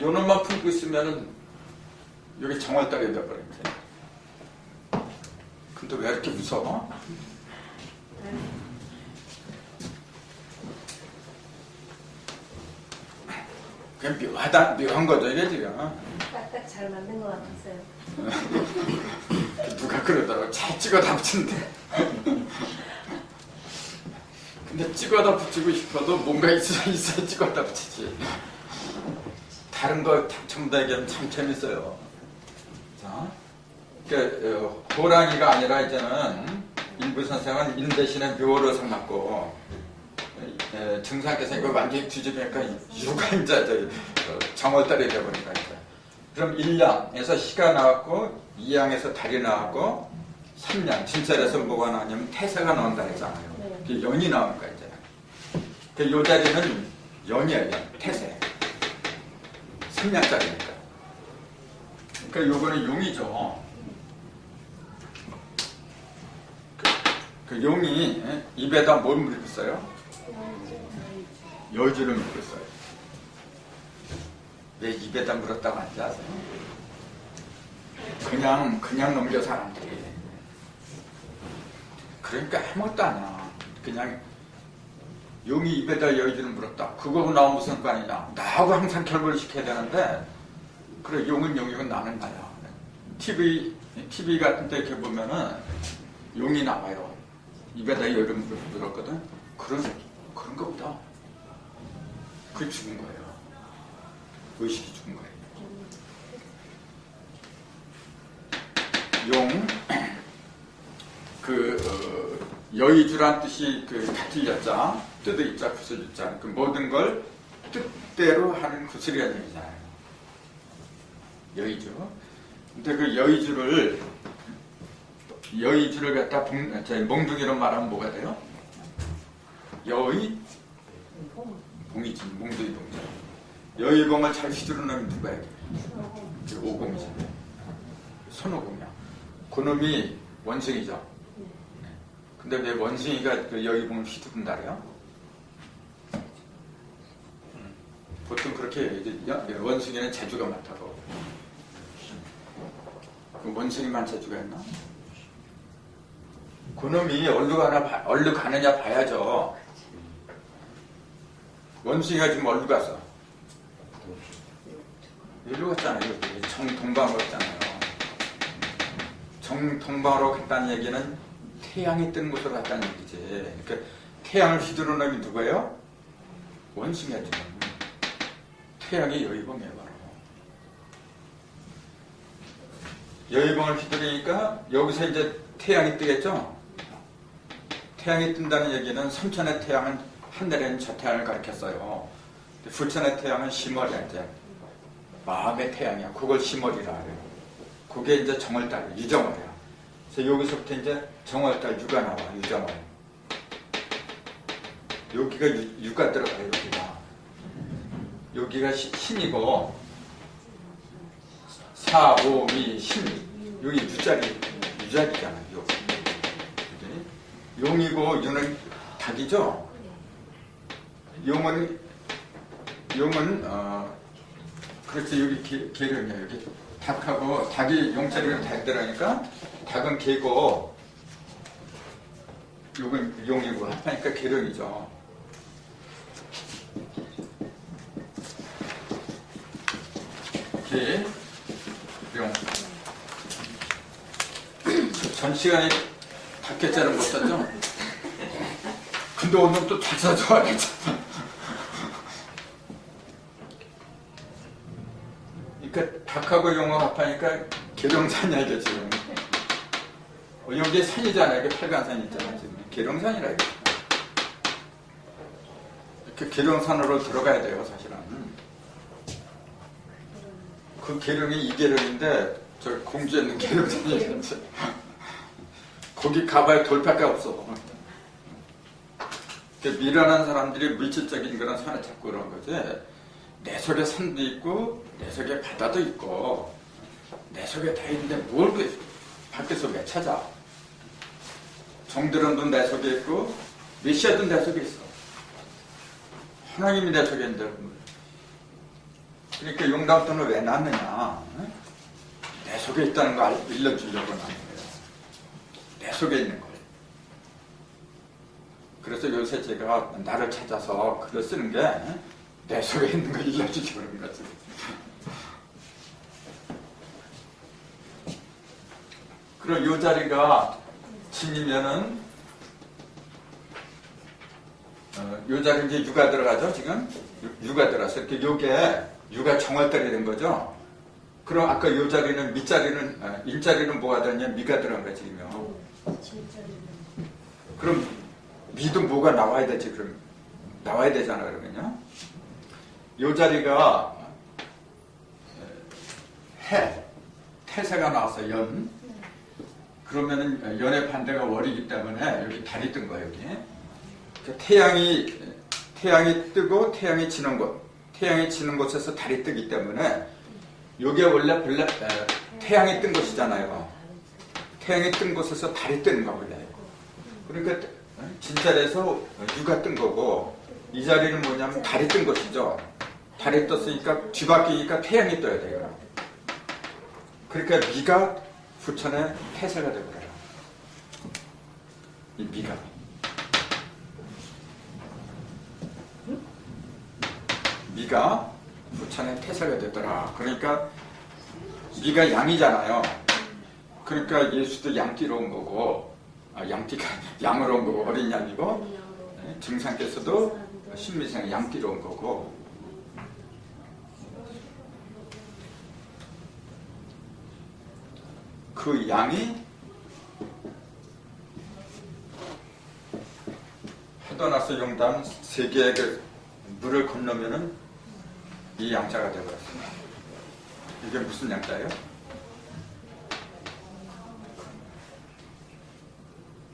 요 놈만 품고 있으면은 여기 정월달이 돼버렸지. 근데 왜 이렇게 무서워? 그냥 묘한 거죠 이게 지금. 딱딱 잘 맞는 것 같았어요. 누가 그러더라고. 잘 찍어다 붙인대. 근데 찍어다 붙이고 싶어도 뭔가 있어야 찍어다 붙이지. 다른 거 전부 다 얘기하면 참 재밌어요. 자, 그러니까 호랑이가 아니라 이제는 일부 선생은 인 대신에 묘로 삼았고, 증상께서 이거 완전히 뒤집으니까 유가 이제 정월달이 되어버리니까 이제. 그럼 1량에서 시가 나왔고 2양에서 달이 나왔고 3량 진찰에서 뭐가 나왔냐면 태세가 나온다 했잖아요. 네. 연이 나오는 거야 이제. 그 요 자리는 연이에요. 태세. 3량짜리니까. 그러니까 요거는 용이죠. 그 용이 입에다 뭘 물었어요? 여주를 물었어요. 왜 입에다 물었다고 하는지 아세요? 그냥 넘겨 사람들이. 그러니까 아무것도 아니야. 그냥 용이 입에다 여의주를 물었다. 그거하고 나하고 무슨 상관이냐. 나하고 항상 결부를 시켜야 되는데 그래 용은 용이고 나는 나야. TV 같은 데 이렇게 보면은 용이 나와요. 입에다 여의주를 물었거든. 그런 거보다 그게 죽은 거예요. 의식이 죽은 거예요. 용, 여의주란 뜻이 같은 여자, 뜻의 입자, 구슬 입자, 그 모든 걸 뜻대로 하는 구슬이라는 얘기잖아요. 여의주. 근데 그 여의주를 갖다 몽둥이로 말하면 뭐가 돼요? 봉이지, 몽둥이 봉자. 여의봉을 잘 휘두르는 놈이 누가야 돼? 오공이잖아요. 손오공이야. 그놈이 원숭이죠. 근데 왜 원숭이가 그 여의봉을 휘두른다 그래요? 보통 그렇게 얘기해요. 원숭이는 재주가 많다고. 그 원숭이만 재주가 있나? 그놈이 얼루 가느냐 봐야죠. 원숭이가 지금 얼루 갔어. 일로 갔잖아요. 정동방으로 갔잖아요. 정동방으로 갔다는 얘기는 태양이 뜬 곳으로 갔다는 얘기지. 그러니까 태양을 휘두르는 놈이 누구예요? 원숭이야 지금. 태양이 여의봉이에요 바로. 여의봉을 휘두르니까 여기서 이제 태양이 뜨겠죠? 태양이 뜬다는 얘기는 삼천의 태양은 하늘에 있는 저 태양을 가리켰어요. 부천의 태양은 심월이야 이제. 마음의 태양이야. 그걸 심월이라 그래요. 그게 이제 정월달, 유정월이야. 그래서 여기서부터 이제 정월달 유가 나와, 유정월. 여기가 유가 들어가요, 여기가 신이고, 사, 오, 미, 신. 여기 유자리잖아요, 요. 용이고, 유는 닭이죠? 용은, 그렇지, 여기 계룡이야, 여기. 닭하고, 닭이 용자리가 닭 들어가니까, 닭은 개고, 요건 용이고, 합하니까 계룡이죠. 개, 용. 전 시간에 닭개자를 못 썼죠? 근데 오늘 또 닭자 좋아하겠잖아. 그러니까 닭하고 용어 합하니까 계룡산이야 이게 지금. 여기 산이잖아요. 이게 팔간산이 있잖아요. 지금 계룡산이라 이게. 이렇게 계룡산으로 들어가야 돼요, 사실은. 그 계룡이 이계룡인데 저 공주에 있는 계룡산이 거기 가봐야 돌파가 없어. 미련한 사람들이 물질적인 그런 산을 찾고 그런 거지. 내 속에 산도 있고 내 속에 바다도 있고 내 속에 다 있는데 뭘 밖에서 왜 찾아? 정드런도 내 속에 있고 메시아도 내 속에 있어. 하나님이 내 속에 있는데 그러니까 용담터는 왜 낳느냐? 내 속에 있다는 걸 일러주려고 낳는 거예요. 내 속에 있는 걸. 그래서 요새 제가 나를 찾아서 글을 쓰는 게 내 속에 있는 걸 일러주려고 그런 거지. 그럼 요 자리가 진이면은 요 자리 이제 유가 들어가죠 지금. 유가 들어서 이렇게 요게 유가 정월달이 된 거죠. 그럼 아까 요 자리는 밑자리는 일자리는 뭐가 되냐? 미가 들어간 거지 지금요. 그럼 미도 뭐가 나와야 되지 그럼 나와야 되잖아 그러면요. 요 자리가 태세가 나와서 연. 그러면은 연의 반대가 월이기 때문에 여기 달이 뜬 거예요 여기. 태양이 뜨고 태양이 지는 곳, 태양이 지는 곳에서 달이 뜨기 때문에 이게 원래 태양이 뜬 곳이잖아요. 태양이 뜬 곳에서 달이 뜨는 거 원래. 그러니까 진자리에서 유가 뜬 거고 이 자리는 뭐냐면 달이 뜬 것이죠. 달이 떴으니까 뒤바뀌니까 태양이 떠야 돼요. 그러니까 미가 부천의 태세가 되버려요. 이 미가. 미가 부천의 태세가 되더라. 그러니까 미가 양이잖아요. 그러니까 예수도 양띠로 온 거고, 양띠가 양으로 온 거고, 어린 양이고, 증상께서도 신미생 양띠로 온 거고. 그 양이 헤더나서 용담 세 개의 그 물을 건너면은 이 양자가 되어버렸습니다. 이게 무슨 양자예요?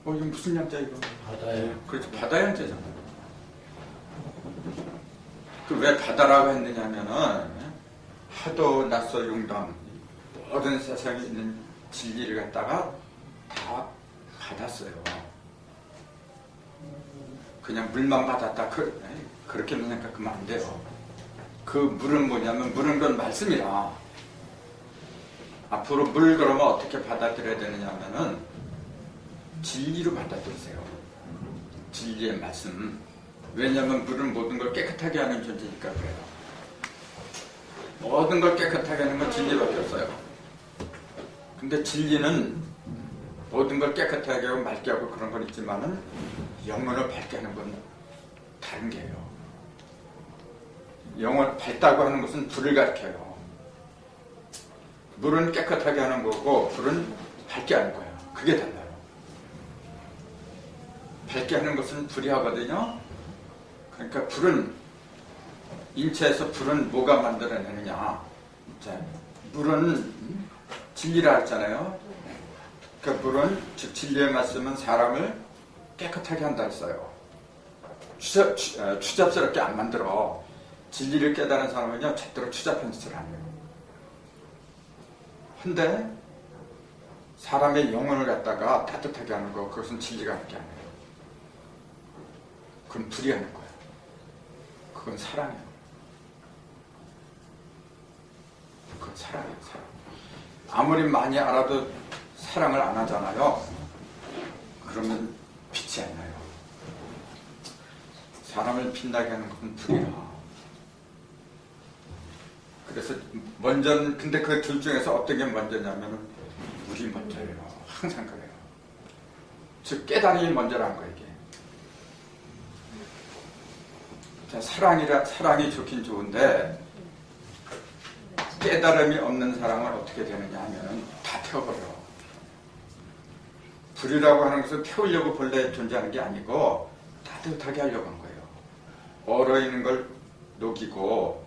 이거 무슨 양자 이거? 바다예요. 그렇지, 바다 양자잖아. 그 왜 바다라고 했느냐면은 하도 낯설 용담 모든 세상에 있는 진리를 갖다가 다 받았어요. 그냥 물만 받았다 그렇게는 생각하면 안 돼요. 그 물은 뭐냐면 물은 건 말씀이라. 앞으로 물 그러면 어떻게 받아들여야 되느냐면은 진리로 받아들이세요. 진리의 말씀. 왜냐하면 물은 모든 걸 깨끗하게 하는 존재니까 그래요. 모든 걸 깨끗하게 하는 건 진리밖에 없어요. 근데 진리는 모든 걸 깨끗하게 하고 맑게 하고 그런 건 있지만은 영혼을 밝게 하는 건 다른 게예요. 영혼 밝다고 하는 것은 불을 가리켜요. 물은 깨끗하게 하는 거고 불은 밝게 하는 거예요. 그게 달라요. 밝게 하는 것은 불이 하거든요. 그러니까 불은 인체에서 불은 뭐가 만들어내느냐. 자, 물은 진리라 했잖아요. 그 물은 즉 진리의 말씀은 사람을 깨끗하게 한다 했어요. 추잡스럽게 안 만들어. 진리를 깨달은 사람은요 절대로 추잡한 짓을 안 해요. 근데 사람의 영혼을 갖다가 따뜻하게 하는 거, 그것은 진리가 함께 하는 거예요. 그건 불이 하는 거예요. 그건 사랑이에요. 그건 사랑이에요. 사랑. 아무리 많이 알아도 사랑을 안 하잖아요. 그러면 빛이 안 나요. 사람을 빛나게 하는 것은 불이라. 그래서 근데 그 둘 중에서 어떤 게 먼저냐면은 물이 먼저예요. 항상 그래요. 즉 깨달음이 먼저라는 거예요. 이게. 자, 사랑이 좋긴 좋은데 깨달음이 없는 사람은 어떻게 되느냐 하면은 다 태워버려. 불이라고 하는 것은 태우려고 본래 존재하는 게 아니고 따뜻하게 하려고 한 거예요. 얼어있는 걸 녹이고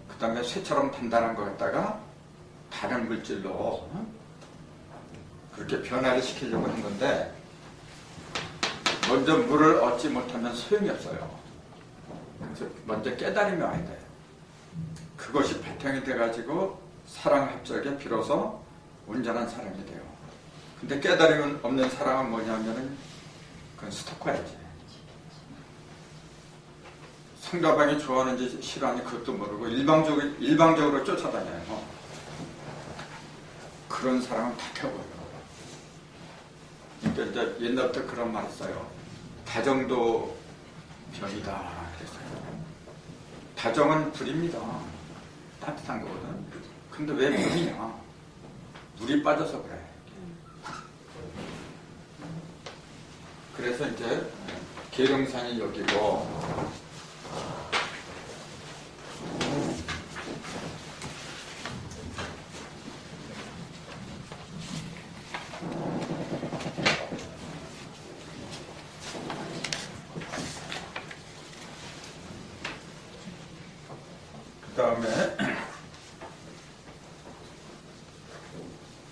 그 다음에 쇠처럼 단단한 거 갖다가 다른 물질로 그렇게 변화를 시키려고 한 건데 먼저 물을 얻지 못하면 소용이 없어요. 그래서 먼저 깨달음이 와야 돼요. 그것이 바탕이 돼가지고 사랑을 합작에 비로소 온전한 사랑이 돼요. 근데 깨달음이 없는 사랑은 뭐냐면은 그건 스토커야지. 상대방이 좋아하는지 싫어하는지 그것도 모르고 일방적으로 쫓아다녀요. 그런 사람은 다 태워요. 그러니까 이제 옛날부터 그런 말 했어요. 다정도 병이다 그랬어요. 다정은 불입니다. 따뜻한 거거든. 근데 왜 불이냐? 물이 빠져서 그래. 그래서 이제 계룡산이 여기고 그 다음에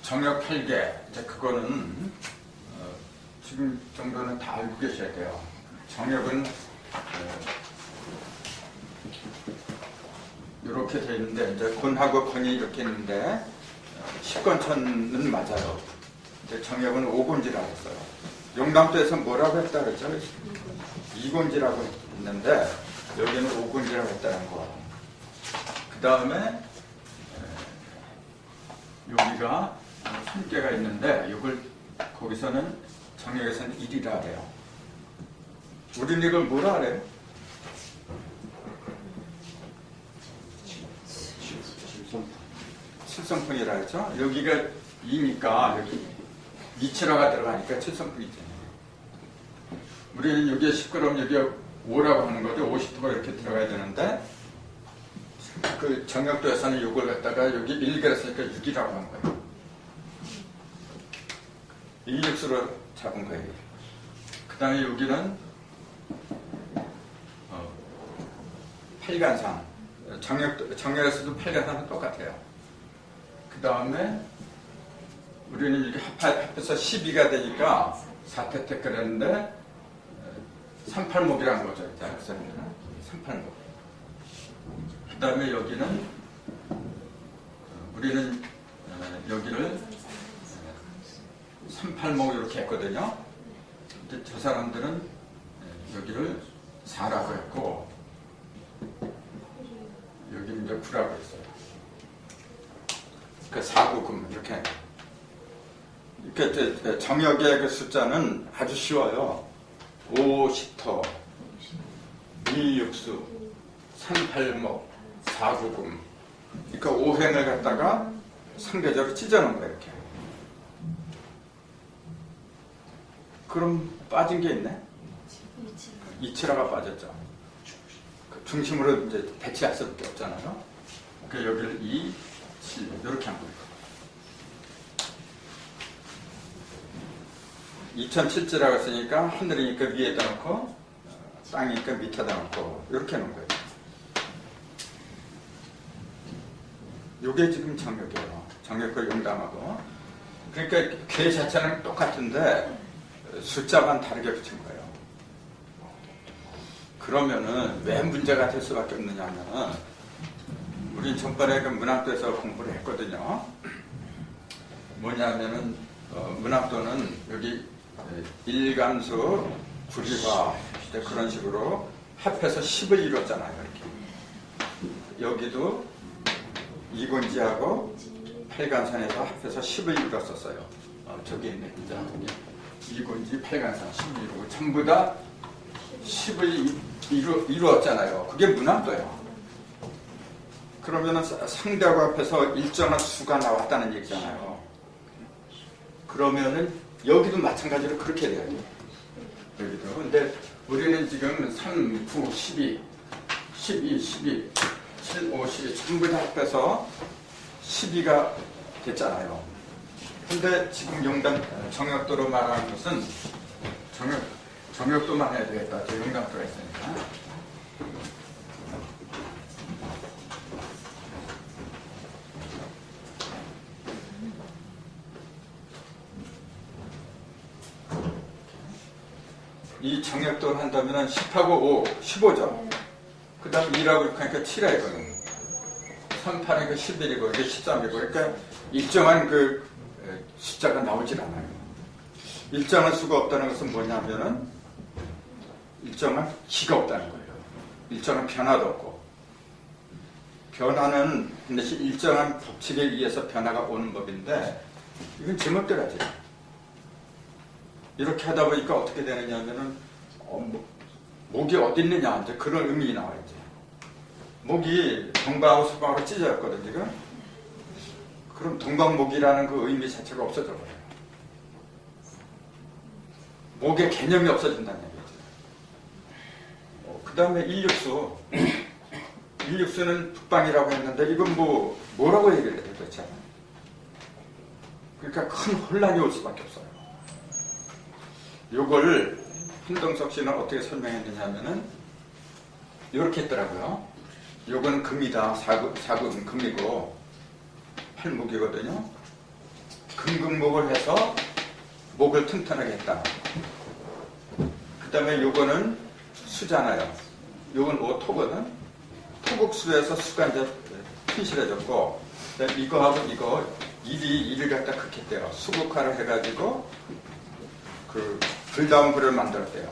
정역 8개 이제 그거는 지금 정도는 다 알고 계셔야 돼요. 정역은 이렇게 돼 있는데 이제 권하고 권이 이렇게 있는데 식권천은 맞아요. 이제 정역은 5권지라고 했어요. 용담도에서 뭐라고 했다 그랬죠? 2권지라고 했는데 여기는 5권지라고 했다는 거. 그 다음에 여기가 손께가 있는데 이걸 거기서는 정역에서는 1이라 그래요. 우리는 이걸 뭐라 그래요? 칠성분이라 했죠. 여기가 2니까 여기 2칠화가 들어가니까 칠성분이죠. 우리는 여기에 10g 여기에 5라고 하는 거죠. 50도가 이렇게 들어가야 되는데 그 정역도에서는 이걸 갖다가 여기 1그랬으니까 6이라고 한 거예요. 1육수로 잡은 거예요. 그 다음에 여기는 팔간산. 정역에서도 팔간산은 똑같아요. 그 다음에 우리는 이렇게 합해서 12가 되니까 4태택 그랬는데 38목이라는 거죠. 학생들은 38목. 그 다음에 여기는 우리는 여기를 38목 이렇게 했거든요. 근데 저 사람들은 여기를 4라고 했고 여기는 이제 9라고 했어요. 그 4, 9, 9 이렇게. 이렇게 정역의 그 숫자는 아주 쉬워요. 5, 10터, 2, 육수, 3, 8목, 4, 9, 9. 그러니까 5횡을 갖다가 상대적으로 찢어놓은 거예요. 이렇게. 그럼 빠진 게 있네? 이치라가 빠졌죠. 그 중심으로 이제 배치할 수밖에 없잖아요. 그러니까 여기를 2, 7 이렇게 한 거예요. 2007지라고 했으니까 하늘이니까 위에다 놓고 땅이니까 밑에다 놓고 이렇게 놓은 거예요. 요게 지금 정역이에요. 정역과 용담하고. 그러니까 개 자체는 똑같은데 숫자만 다르게 붙인 거예요. 그러면은 왜 문제가 될 수밖에 없느냐 하면은 우린 전번에 그 문학도에서 공부를 했거든요. 뭐냐면은 문학도는 여기 일감수, 구리화 그런 식으로 합해서 10을 이뤘잖아요. 이렇게. 여기도 이곤지하고 팔간산에서 합해서 10을 이뤘었어요. 저기 있네. 이곤지, 팔간산 10을 이루고 전부 다 10을 이루었잖아요. 그게 문학도예요. 그러면은 상대하고 합해서 일정한 수가 나왔다는 얘기잖아요. 그러면은 여기도 마찬가지로 그렇게 돼야 돼요. 여기도. 근데 우리는 지금 3, 9, 12, 12, 12, 7, 5, 12 전부 다 합해서 12가 됐잖아요. 근데 지금 용담 정역도로 말하는 것은 정역도만 해야 되겠다. 저 용담도가 있으니까. 이 정역도를 한다면 10하고 5, 15죠. 그 다음 2라고 이렇게 하니까 7가 있거든요. 3, 8이니까 11이고, 이게 13이고. 그러니까 일정한 그 숫자가 나오질 않아요. 일정한 수가 없다는 것은 뭐냐면은 일정한 기가 없다는 거예요. 일정한 변화도 없고. 변화는 반드시 일정한 법칙에 의해서 변화가 오는 법인데, 이건 제멋대로 하지. 이렇게 하다 보니까 어떻게 되느냐 하면은, 목이 어디 있느냐, 이제 그런 의미 나와야지. 목이 동방하고 서방으로 찢어졌거든, 지금. 그럼 동방목이라는 그 의미 자체가 없어져 버려요. 목의 개념이 없어진다는 얘기죠. 그 다음에 일육수. 일육수는 북방이라고 했는데, 이건 뭐라고 얘기를 해요, 도대체. 그러니까 큰 혼란이 올 수밖에 없어요. 요걸 한동석 씨는 어떻게 설명했느냐 하면은 이렇게 했더라고요. 요거는 금이다. 사금은 금이고 팔목이거든요. 금금목을 해서 목을 튼튼하게 했다. 그 다음에 요거는 수잖아요. 요건 토거든. 토국수에서 수가 이제 튼실해졌고, 이거하고 이거 일을 갖다 극했대요. 수국화를 해가지고 그 불다운 불을 만들었대요.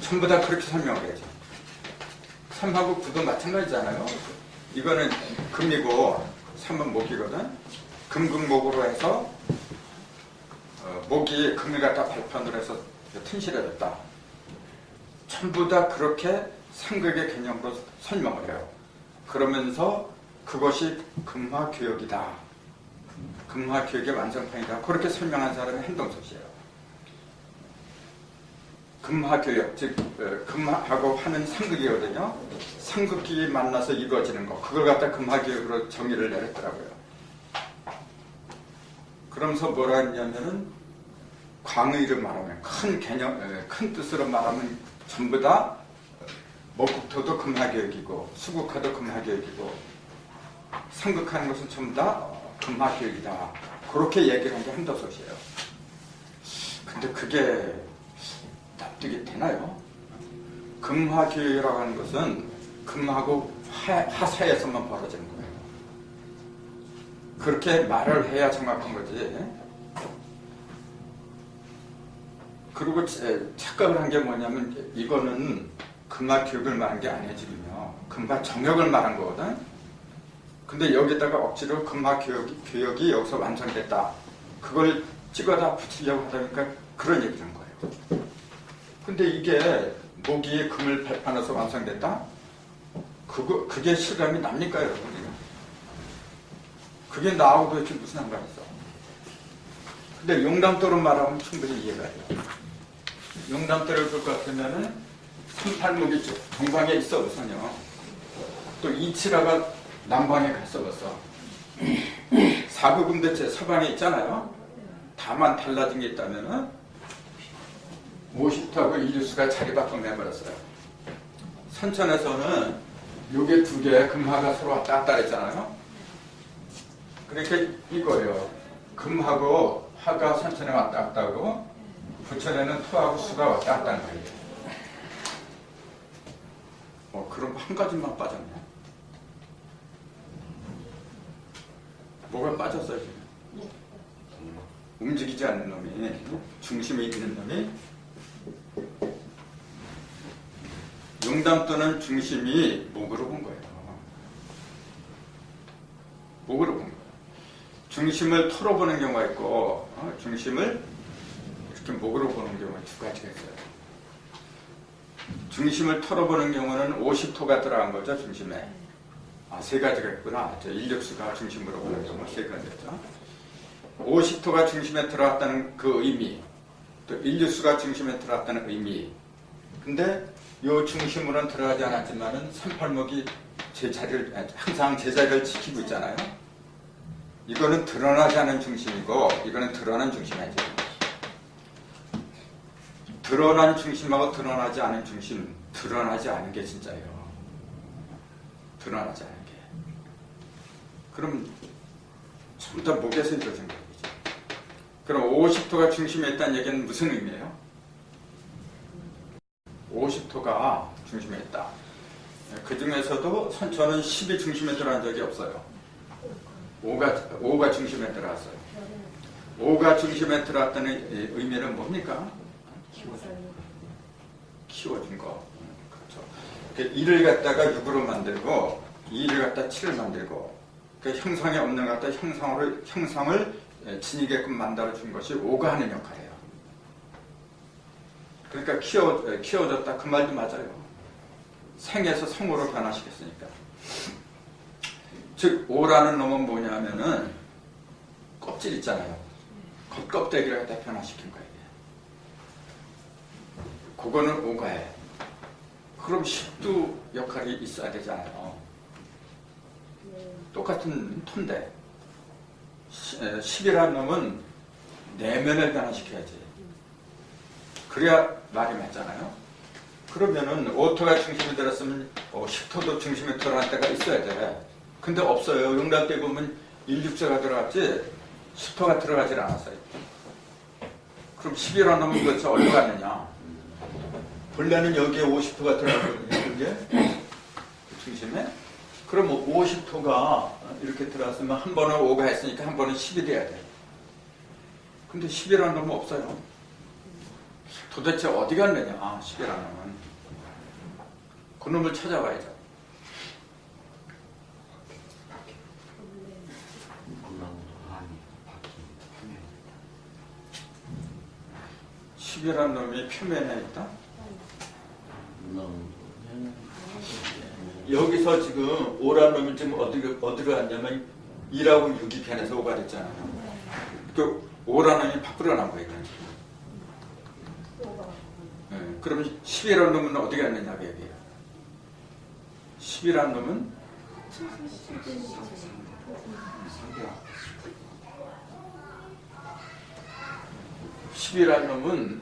전부 다 그렇게 설명을 해야죠. 3하고 9도 마찬가지잖아요. 이거는 금이고 3은 목이거든. 금금목으로 해서 목이 금을 갖다 발판으로 해서 튼실해졌다. 전부 다 그렇게 상극의 개념으로 설명을 해요. 그러면서 그것이 금화교역이다. 금화교역의 완성판이다. 그렇게 설명한 사람이 한동석이에요. 금화교역, 즉 금하고 화는 상극이거든요. 상극이 만나서 이루어지는 거, 그걸 갖다 금화교역으로 정의를 내렸더라고요. 그러면서 뭐라 했냐면은 광의를 말하면 큰 개념, 큰 뜻으로 말하면 전부 다 목국토도 금화교역이고 수국화도 금화교역이고 상극하는 것은 전부 다 금화교역이다. 그렇게 얘기를 한 게 한도석이에요. 근데 그게 납득이 되나요? 금화교역이라고 하는 것은 금하고 화 사이에서만 벌어지는 거예요. 그렇게 말을 해야 정확한 거지. 그리고 착각을 한 게 뭐냐면 이거는 금화교역을 말한 게 아니에요. 지금요. 금화정역을 말한 거거든. 근데 여기다가 억지로 금화교역이 여기서 완성됐다. 그걸 찍어다 붙이려고 하다 보니까 그런 얘기를 한 거예요. 근데 이게 목이 금을 발판해서 완성됐다? 그게 실감이 납니까, 여러분? 그게 나하고 도대체 무슨 상관이 있어? 근데 용담도로 말하면 충분히 이해가 돼요. 용담도를 볼 것 같으면은 38목이 동방에 있어, 우선요. 또 이치라가 남방에 갔어, 벌써. 사구금대체 서방에 있잖아요. 다만 달라진 게 있다면은 50하고 이류수가 자리 바꿔 내버렸어요. 선천에서는 요게 두 개 금화가 서로 왔다 갔다 했잖아요. 그러니까 이거예요. 금하고 화가 선천에 왔다 갔다 하고 부천에는 토하고 수가 왔다 갔다 하는 거예요. 그럼 한 가지만 빠졌네. 뭐가 빠졌어요 지금? 움직이지 않는 놈이, 중심에 있는 놈이, 용담도는 중심이 목으로 본 거예요. 목으로 본 거예요. 중심을 토로 보는 경우가 있고, 중심을 이렇게 목으로 보는 경우가 두 가지가 있어요. 중심을 토로 보는 경우는 50토가 들어간 거죠, 중심에. 세 가지가 있구나. 인력수가 중심으로 보는 경우 세 가지죠. 50토가 중심에 들어왔다는 그 의미, 또 인류수가 중심에 들어왔다는 의미. 근데 요 중심으로는 들어가지 않았지만은 38목이 항상 제자리를 지키고 있잖아요. 이거는 드러나지 않은 중심이고, 이거는 드러난 중심이죠. 드러난 중심하고 드러나지 않은 중심, 드러나지 않은 게 진짜예요. 드러나지 않은 게. 그럼 전부 다 목에서 이루어진 거죠. 그럼 50토가 중심에 있다는 얘기는 무슨 의미예요? 50토가 중심에 있다. 그 중에서도 선천은 10이 중심에 들어간 적이 없어요. 5가 중심에 들어왔어요. 5가 중심에 들어왔다는 의미는 뭡니까? 키워준 거. 그렇죠. 1을 갖다가 6으로 만들고 2를 갖다 7을 만들고 그 형상에 없는 것 갖다 형상을 지니게끔 만들어준 것이 5가 하는 역할이에요. 그러니까 키워줬다 그 말도 맞아요. 생에서 성으로 변화시켰으니까. 즉 5라는 놈은 뭐냐면은 껍질 있잖아요. 겉껍데기를 갖다 변화시킨 거예요. 그거는 5가 해. 그럼 10도 역할이 있어야 되잖아요. 똑같은 톤데 10이라는 놈은 내면을 변화시켜야지. 그래야 말이 맞잖아요. 그러면은 5토가 중심에 들었으면 10토도 중심에 들어간 때가 있어야 돼. 근데 없어요. 용담 때 보면 1,6자가 들어갔지 10토가 들어가질 않았어요. 그럼 10이라는 놈은 도대체 어디로 갔느냐? 본래는 여기에 50토가 들어갔거든요. 그게 중심에. 그럼 50토가 이렇게 들어왔으면 한 번은 5가 했으니까 한 번은 10이 돼야 돼. 근데 10이라는 놈은 없어요. 도대체 어디 갔느냐? 10이라는 놈은. 그 놈을 찾아봐야죠. 10이라는 놈이 표면에 있다? 여기서 지금 5라는 놈이 지금 어디로 갔냐면 2라고 6이 변해서 5가 됐잖아요. 그 5라는 놈이 밖으로 난 거예요. 네, 그러면 10이라는 놈은 어디 갔느냐 그 얘기예요. 10이라는 놈은 10이라는 놈은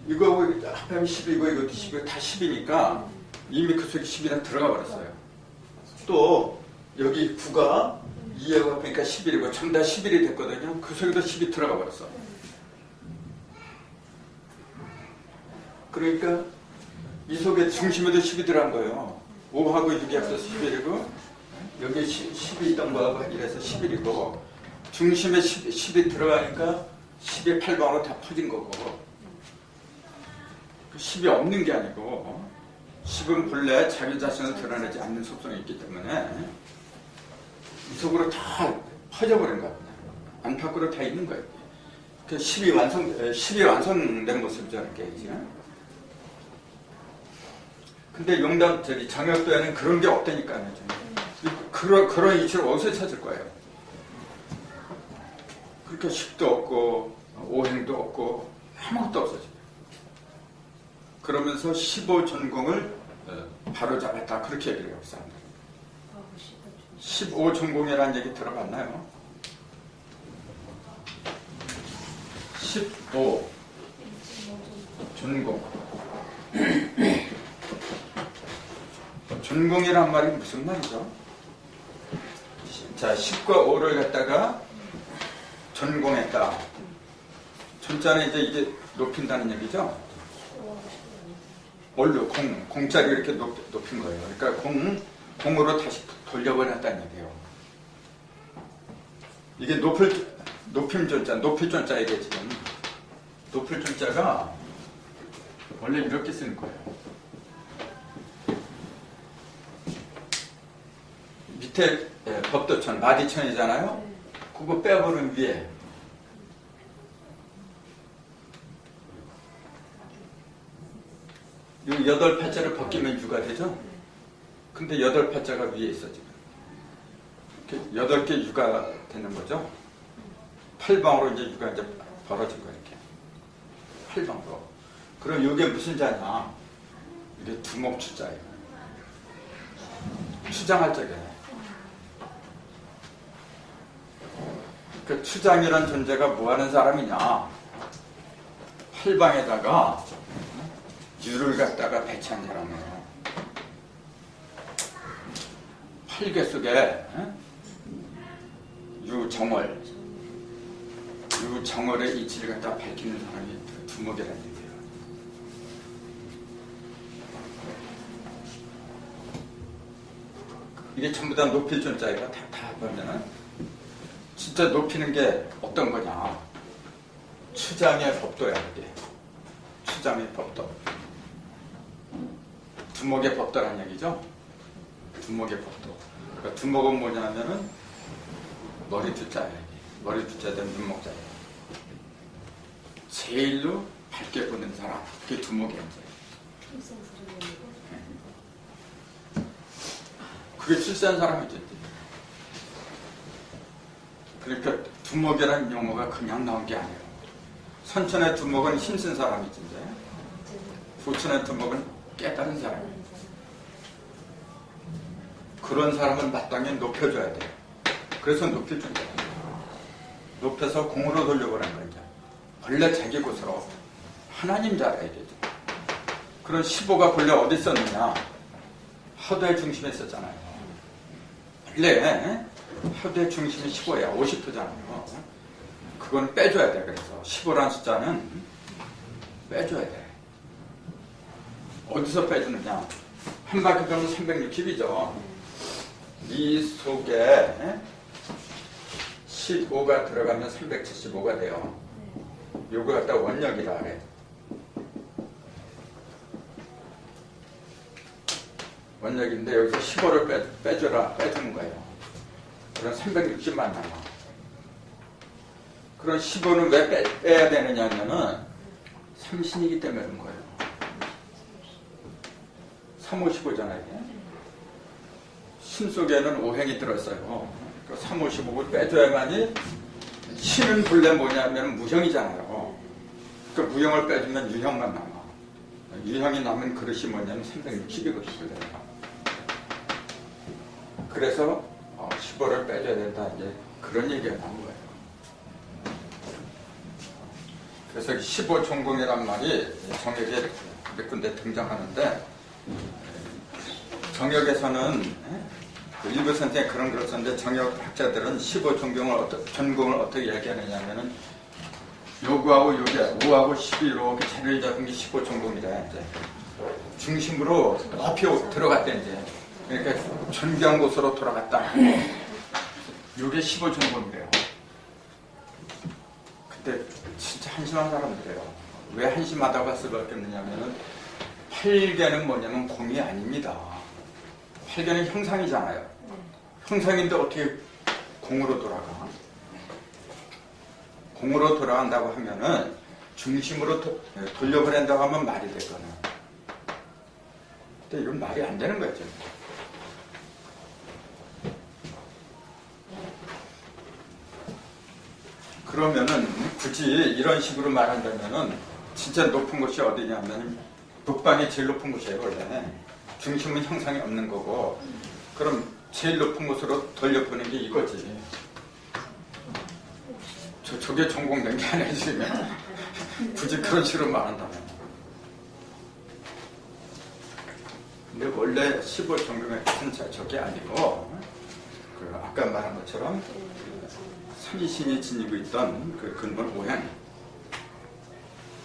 이거 합하면 10이고 이것도 10이고 다 10이니까 이미 그 속에 10이랑 들어가 버렸어요. 또 여기 9가 2하고 합하니까 11이고 전부 다 11이 됐거든요. 그 속에도 10이 들어가 버렸어. 그러니까 이 속에 중심에도 10이 들어간 거예요. 5하고 6이 합쳐서 11이고 여기 10이 있던 거하고 이래서 11이고 중심에 10이 들어가니까 10의 8방으로 다 퍼진 거고 10이 없는 게 아니고 10은 본래 자기 자신을 드러내지 않는 속성이 있기 때문에 이 속으로 다 퍼져버린 거야. 안팎으로 다 있는 거예요. 그 10이 완성된 모습이죠. 이렇게. 근데 정역도에는 그런 게 없다니까요. 그런 이치를 어디서 찾을 거예요? 그러니까 10도 없고 5행도 없고 아무것도 없어 지금. 그러면서 15전공을 바로 잡았다 그렇게 얘기를 해요. 사람들이. 15전공이라는 얘기 들어봤나요? 15 전공. 전공이란 말이 무슨 말이죠? 자, 10과 5를 갖다가 전공했다. 전자는 이제 높인다는 얘기죠? 원료, 공짜리 이렇게 높인 거예요. 그러니까 공으로 다시 돌려버렸다는 얘기예요. 이게 높임 전자, 높일 전자 이게 지금. 높일 전자가 원래 이렇게 쓰는 거예요. 밑에 법도천, 마디천이잖아요. 그거 빼버린 위에 이 8파자를 벗기면 유가 되죠? 근데 8파자가 위에 있어 지금. 8개 유가 되는 거죠? 8방으로 이제 유가 이제 벌어진 거예요. 이렇게 8방으로. 그럼 이게 무슨 자냐? 이게 두목추자예요. 추장할 적이에요. 그 추장이란 존재가 뭐 하는 사람이냐? 8방에다가 유를 갖다가 배치한 사람이에요. 8개 속에 유정월의 이치를 갖다 밝히는 사람이 두목이라는 얘기예요. 이게 전부 다 높일 존자예요. 다 보면은 진짜 높이는 게 어떤 거냐? 추장의 법도야 이게. 추장의 법도. 두목의 법도라는 얘기죠. 두목의 법도. 그러니까 두목은 뭐냐면은 머리 두자예요. 머리 두자 된 눈목자예요. 제일로 밝게 보는 사람. 그게 두목이에요. 그게 출세한 사람이죠. 그러니까 두목이라는 용어가 그냥 나온 게 아니에요. 선천의 두목은 힘쓴 사람이지. 후천의 두목은 깨달은 사람이에요. 그런 사람은 마땅히 높여줘야 돼요. 그래서 높여준 거예요. 높여서 공으로 돌려보라는 거예요. 원래 자기 곳으로 하나님 자리에 되죠. 그런 15가 본래 어디 있었느냐? 하도의 중심에 있었잖아요. 원래 하도의 중심이 15야. 50%잖아요. 그건 빼줘야 돼. 그래서 15라는 숫자는 빼줘야 돼. 어디서 빼주느냐? 한 바퀴 돌면 360이죠. 이 속에 15가 들어가면 375가 돼요. 요거 갖다 원력이라 그래. 원력인데 여기서 15를 빼주는 거예요. 그럼 360만 남아. 그럼 15는 왜 빼야 되느냐 하면은 삼신이기 때문에 그런 거예요. 355잖아요. 이게. 신 속에는 오행이 들었어요. 그 355를 빼줘야만이 신은 본래 뭐냐면 무형이잖아요. 그 무형을 빼주면 유형만 남아. 유형이 남은 그릇이 뭐냐면 360그릇이 돼요. 그래서 15를 빼줘야 된다. 이제 그런 얘기가 나온 거예요. 그래서 15종공이란 말이 정역에 몇 군데 등장하는데, 정역에서는 일부 선생이 그런 걸 썼는데, 정역 학자들은 15종공을 전공을 어떻게 얘기하느냐면은 요구하고 요게 5하고 12로 자리를 잡은 게 15종공이래. 이제 중심으로 높이 들어갔대. 이제 그러니까 전기한 곳으로 돌아갔다. 요게 15종공이래요. 근데 진짜 한심한 사람들이에요. 왜 한심하다고 할 수밖에 없느냐면은, 팔계는 뭐냐면 공이 아닙니다. 팔계는 형상이잖아요. 형상인데 어떻게 공으로 돌아가? 공으로 돌아간다고 하면은 중심으로 돌려보낸다고 하면 말이 되거든. 근데 이건 말이 안 되는 거죠. 그러면은 굳이 이런 식으로 말한다면은 진짜 높은 곳이 어디냐면 북방이 제일 높은 곳이에요. 원래 중심은 형상이 없는 거고, 그럼 제일 높은 곳으로 돌려보는 게 이거지. 저게 전공된 게 아니지. 굳이 그런 식으로 말한다면. 근데 원래 15종경의 뜻은 저게 아니고, 아까 말한 것처럼 삼위신이 지니고 있던 그 근본 오행.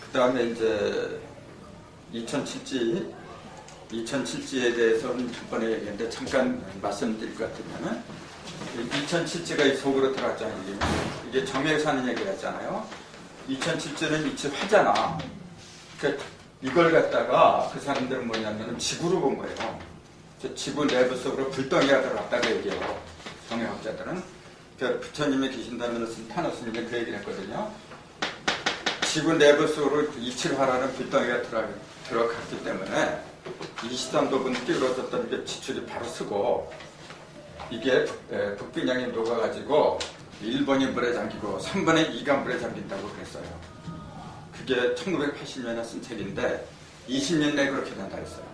그 다음에 이제 2007지에 대해서는 전번에 얘기했는데 잠깐 말씀드릴 것 같으면은, 2007지가 속으로 들어갔잖아요. 이게 정액에서 하는 얘기를 했잖아요. 2007지는 이치 화잖아. 그러니까 이걸 갖다가 그 사람들은 뭐냐면 지구로 본 거예요. 지구 내부 속으로 불덩이가 들어갔다고 얘기해요. 정액학자들은. 그러니까 부처님이 계신다면 탄호 스님이 그 얘기를 했거든요. 지구 내부 속으로 이칠화라는 불덩이가 들어갔기 때문에 23도분 끼울어졌던 게 지출이 바로 쓰고, 이게 북빈양이 녹아가지고 1번이 물에 잠기고 3번에 2가 물에 잠긴다고 그랬어요. 그게 1980년에 쓴 책인데 20년 내에 그렇게 된다 했어요.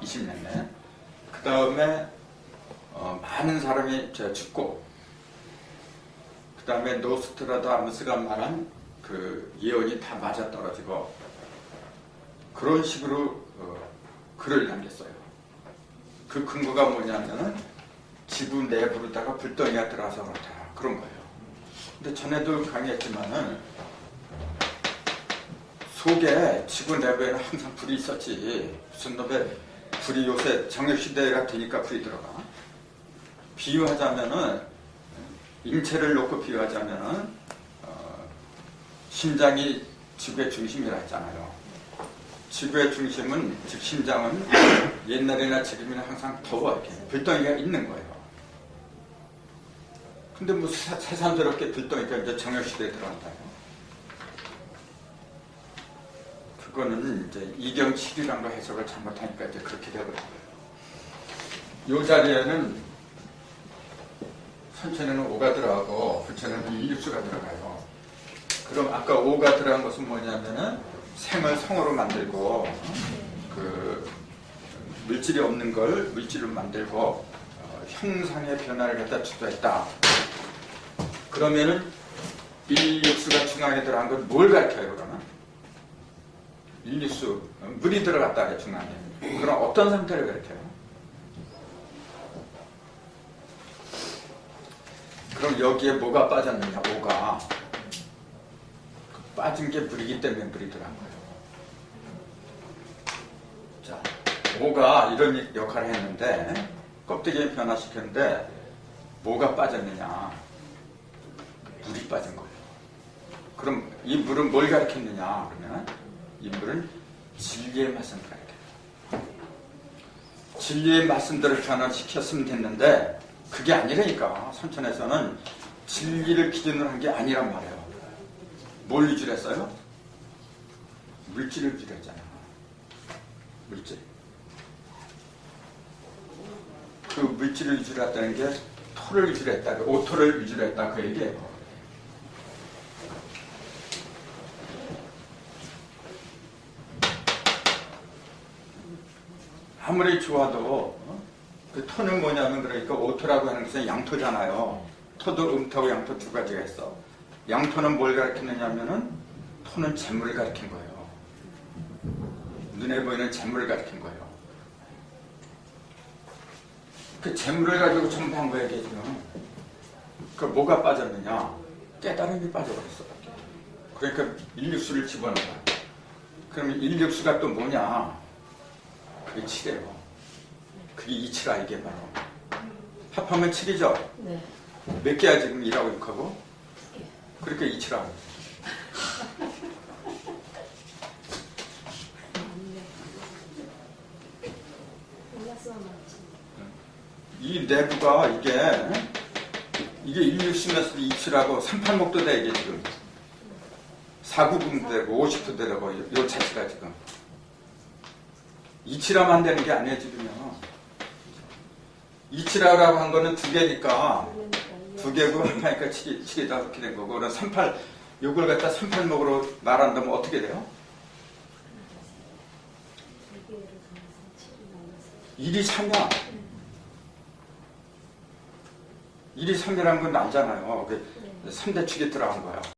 20년 내에. 그 다음에 많은 사람이 죽고, 그 다음에 노스트라다무스가 말한 그 예언이 다 맞아떨어지고, 그런 식으로 글을 남겼어요. 그 근거가 뭐냐면은 지구 내부로다가 불덩이가 들어와서 그렇다. 그런 거예요. 근데 전에도 강의했지만은 속에 지구 내부에는 항상 불이 있었지. 무슨 놈의 불이 요새 정액시대가 되니까 불이 들어가. 비유하자면은, 인체를 놓고 비유하자면은 심장이 지구의 중심이라 했잖아요. 지구의 중심은, 즉 심장은 옛날이나 지금이나 항상 더워. 이렇게 불덩이가 있는 거예요. 근데 뭐 새삼스럽게 불덩이가 이제 정액시대에 들어간다요. 그거는 이제 이경칠이란 거 해석을 잘못하니까 이제 그렇게 되거든요. 이 자리에는 선천에는 5가 들어가고 부처에는 1육수가 들어가요. 그럼 아까 5가 들어간 것은 뭐냐면은 생을 성으로 만들고, 그 물질이 없는 걸 물질로 만들고 형상의 변화를 갖다 주도했다. 그러면은 1육수가 중앙에 들어간 건 뭘 가르쳐요? 그러면 1육수 물이 들어갔다 그래. 중앙에. 그럼 어떤 상태를 가르쳐요? 그럼 여기에 뭐가 빠졌느냐? 5가 빠진 게 물이기 때문에 물이 들어간 거예요. 자, 5가 이런 역할을 했는데, 껍데기에 변화시켰는데 뭐가 빠졌느냐? 물이 빠진 거예요. 그럼 이 물은 뭘 가리켰느냐? 그러면 이 물은 진리의 말씀을 가리켜요. 진리의 말씀들을 변화시켰으면 됐는데 그게 아니라니까. 선천에서는 진리를 기준으로 한 게 아니란 말이에요. 뭘 위주로 했어요? 물질을 위주했잖아. 물질. 그 물질을 위주로 했다는 게 토를 위주로 했다. 오토를 위주로 했다. 그 얘기예요. 아무리 좋아도 그 토는 뭐냐면 그러니까 오토라고 하는 것은 양토잖아요. 토도 음토하고 양토 두 가지가 있어. 양토는 뭘 가리키느냐면은 토는 재물을 가리킨 거예요. 눈에 보이는 재물을 가리킨 거예요. 그 재물을 가지고 전부 한 거야, 이게 지금. 그 뭐가 빠졌느냐? 깨달음이 빠져버렸어. 그러니까 일육수를 집어넣은 거야. 그러면 일육수가 또 뭐냐? 그게 7이에요. 그게 이치라, 이게 바로. 합하면 7이죠? 네. 몇 개야 지금 1하고 6하고? 그러니까 이치라고. 이 내부가 이게 160에서 이치라고 38목도 돼, 이게 지금. 490도 되고 50도 되고 요 자체가 지금. 이치라만 안 되는 게 아니에요, 지금요. 이치라라고 한 거는 두 개니까, 두 개고 하니까 7이다, 그렇게 된 거고. 그럼 38, 요걸 갖다 38목으로 말한다면 어떻게 돼요? 1이 3이야. 1이 3이라는 건 알잖아요. 3대 축이 들어간 거야.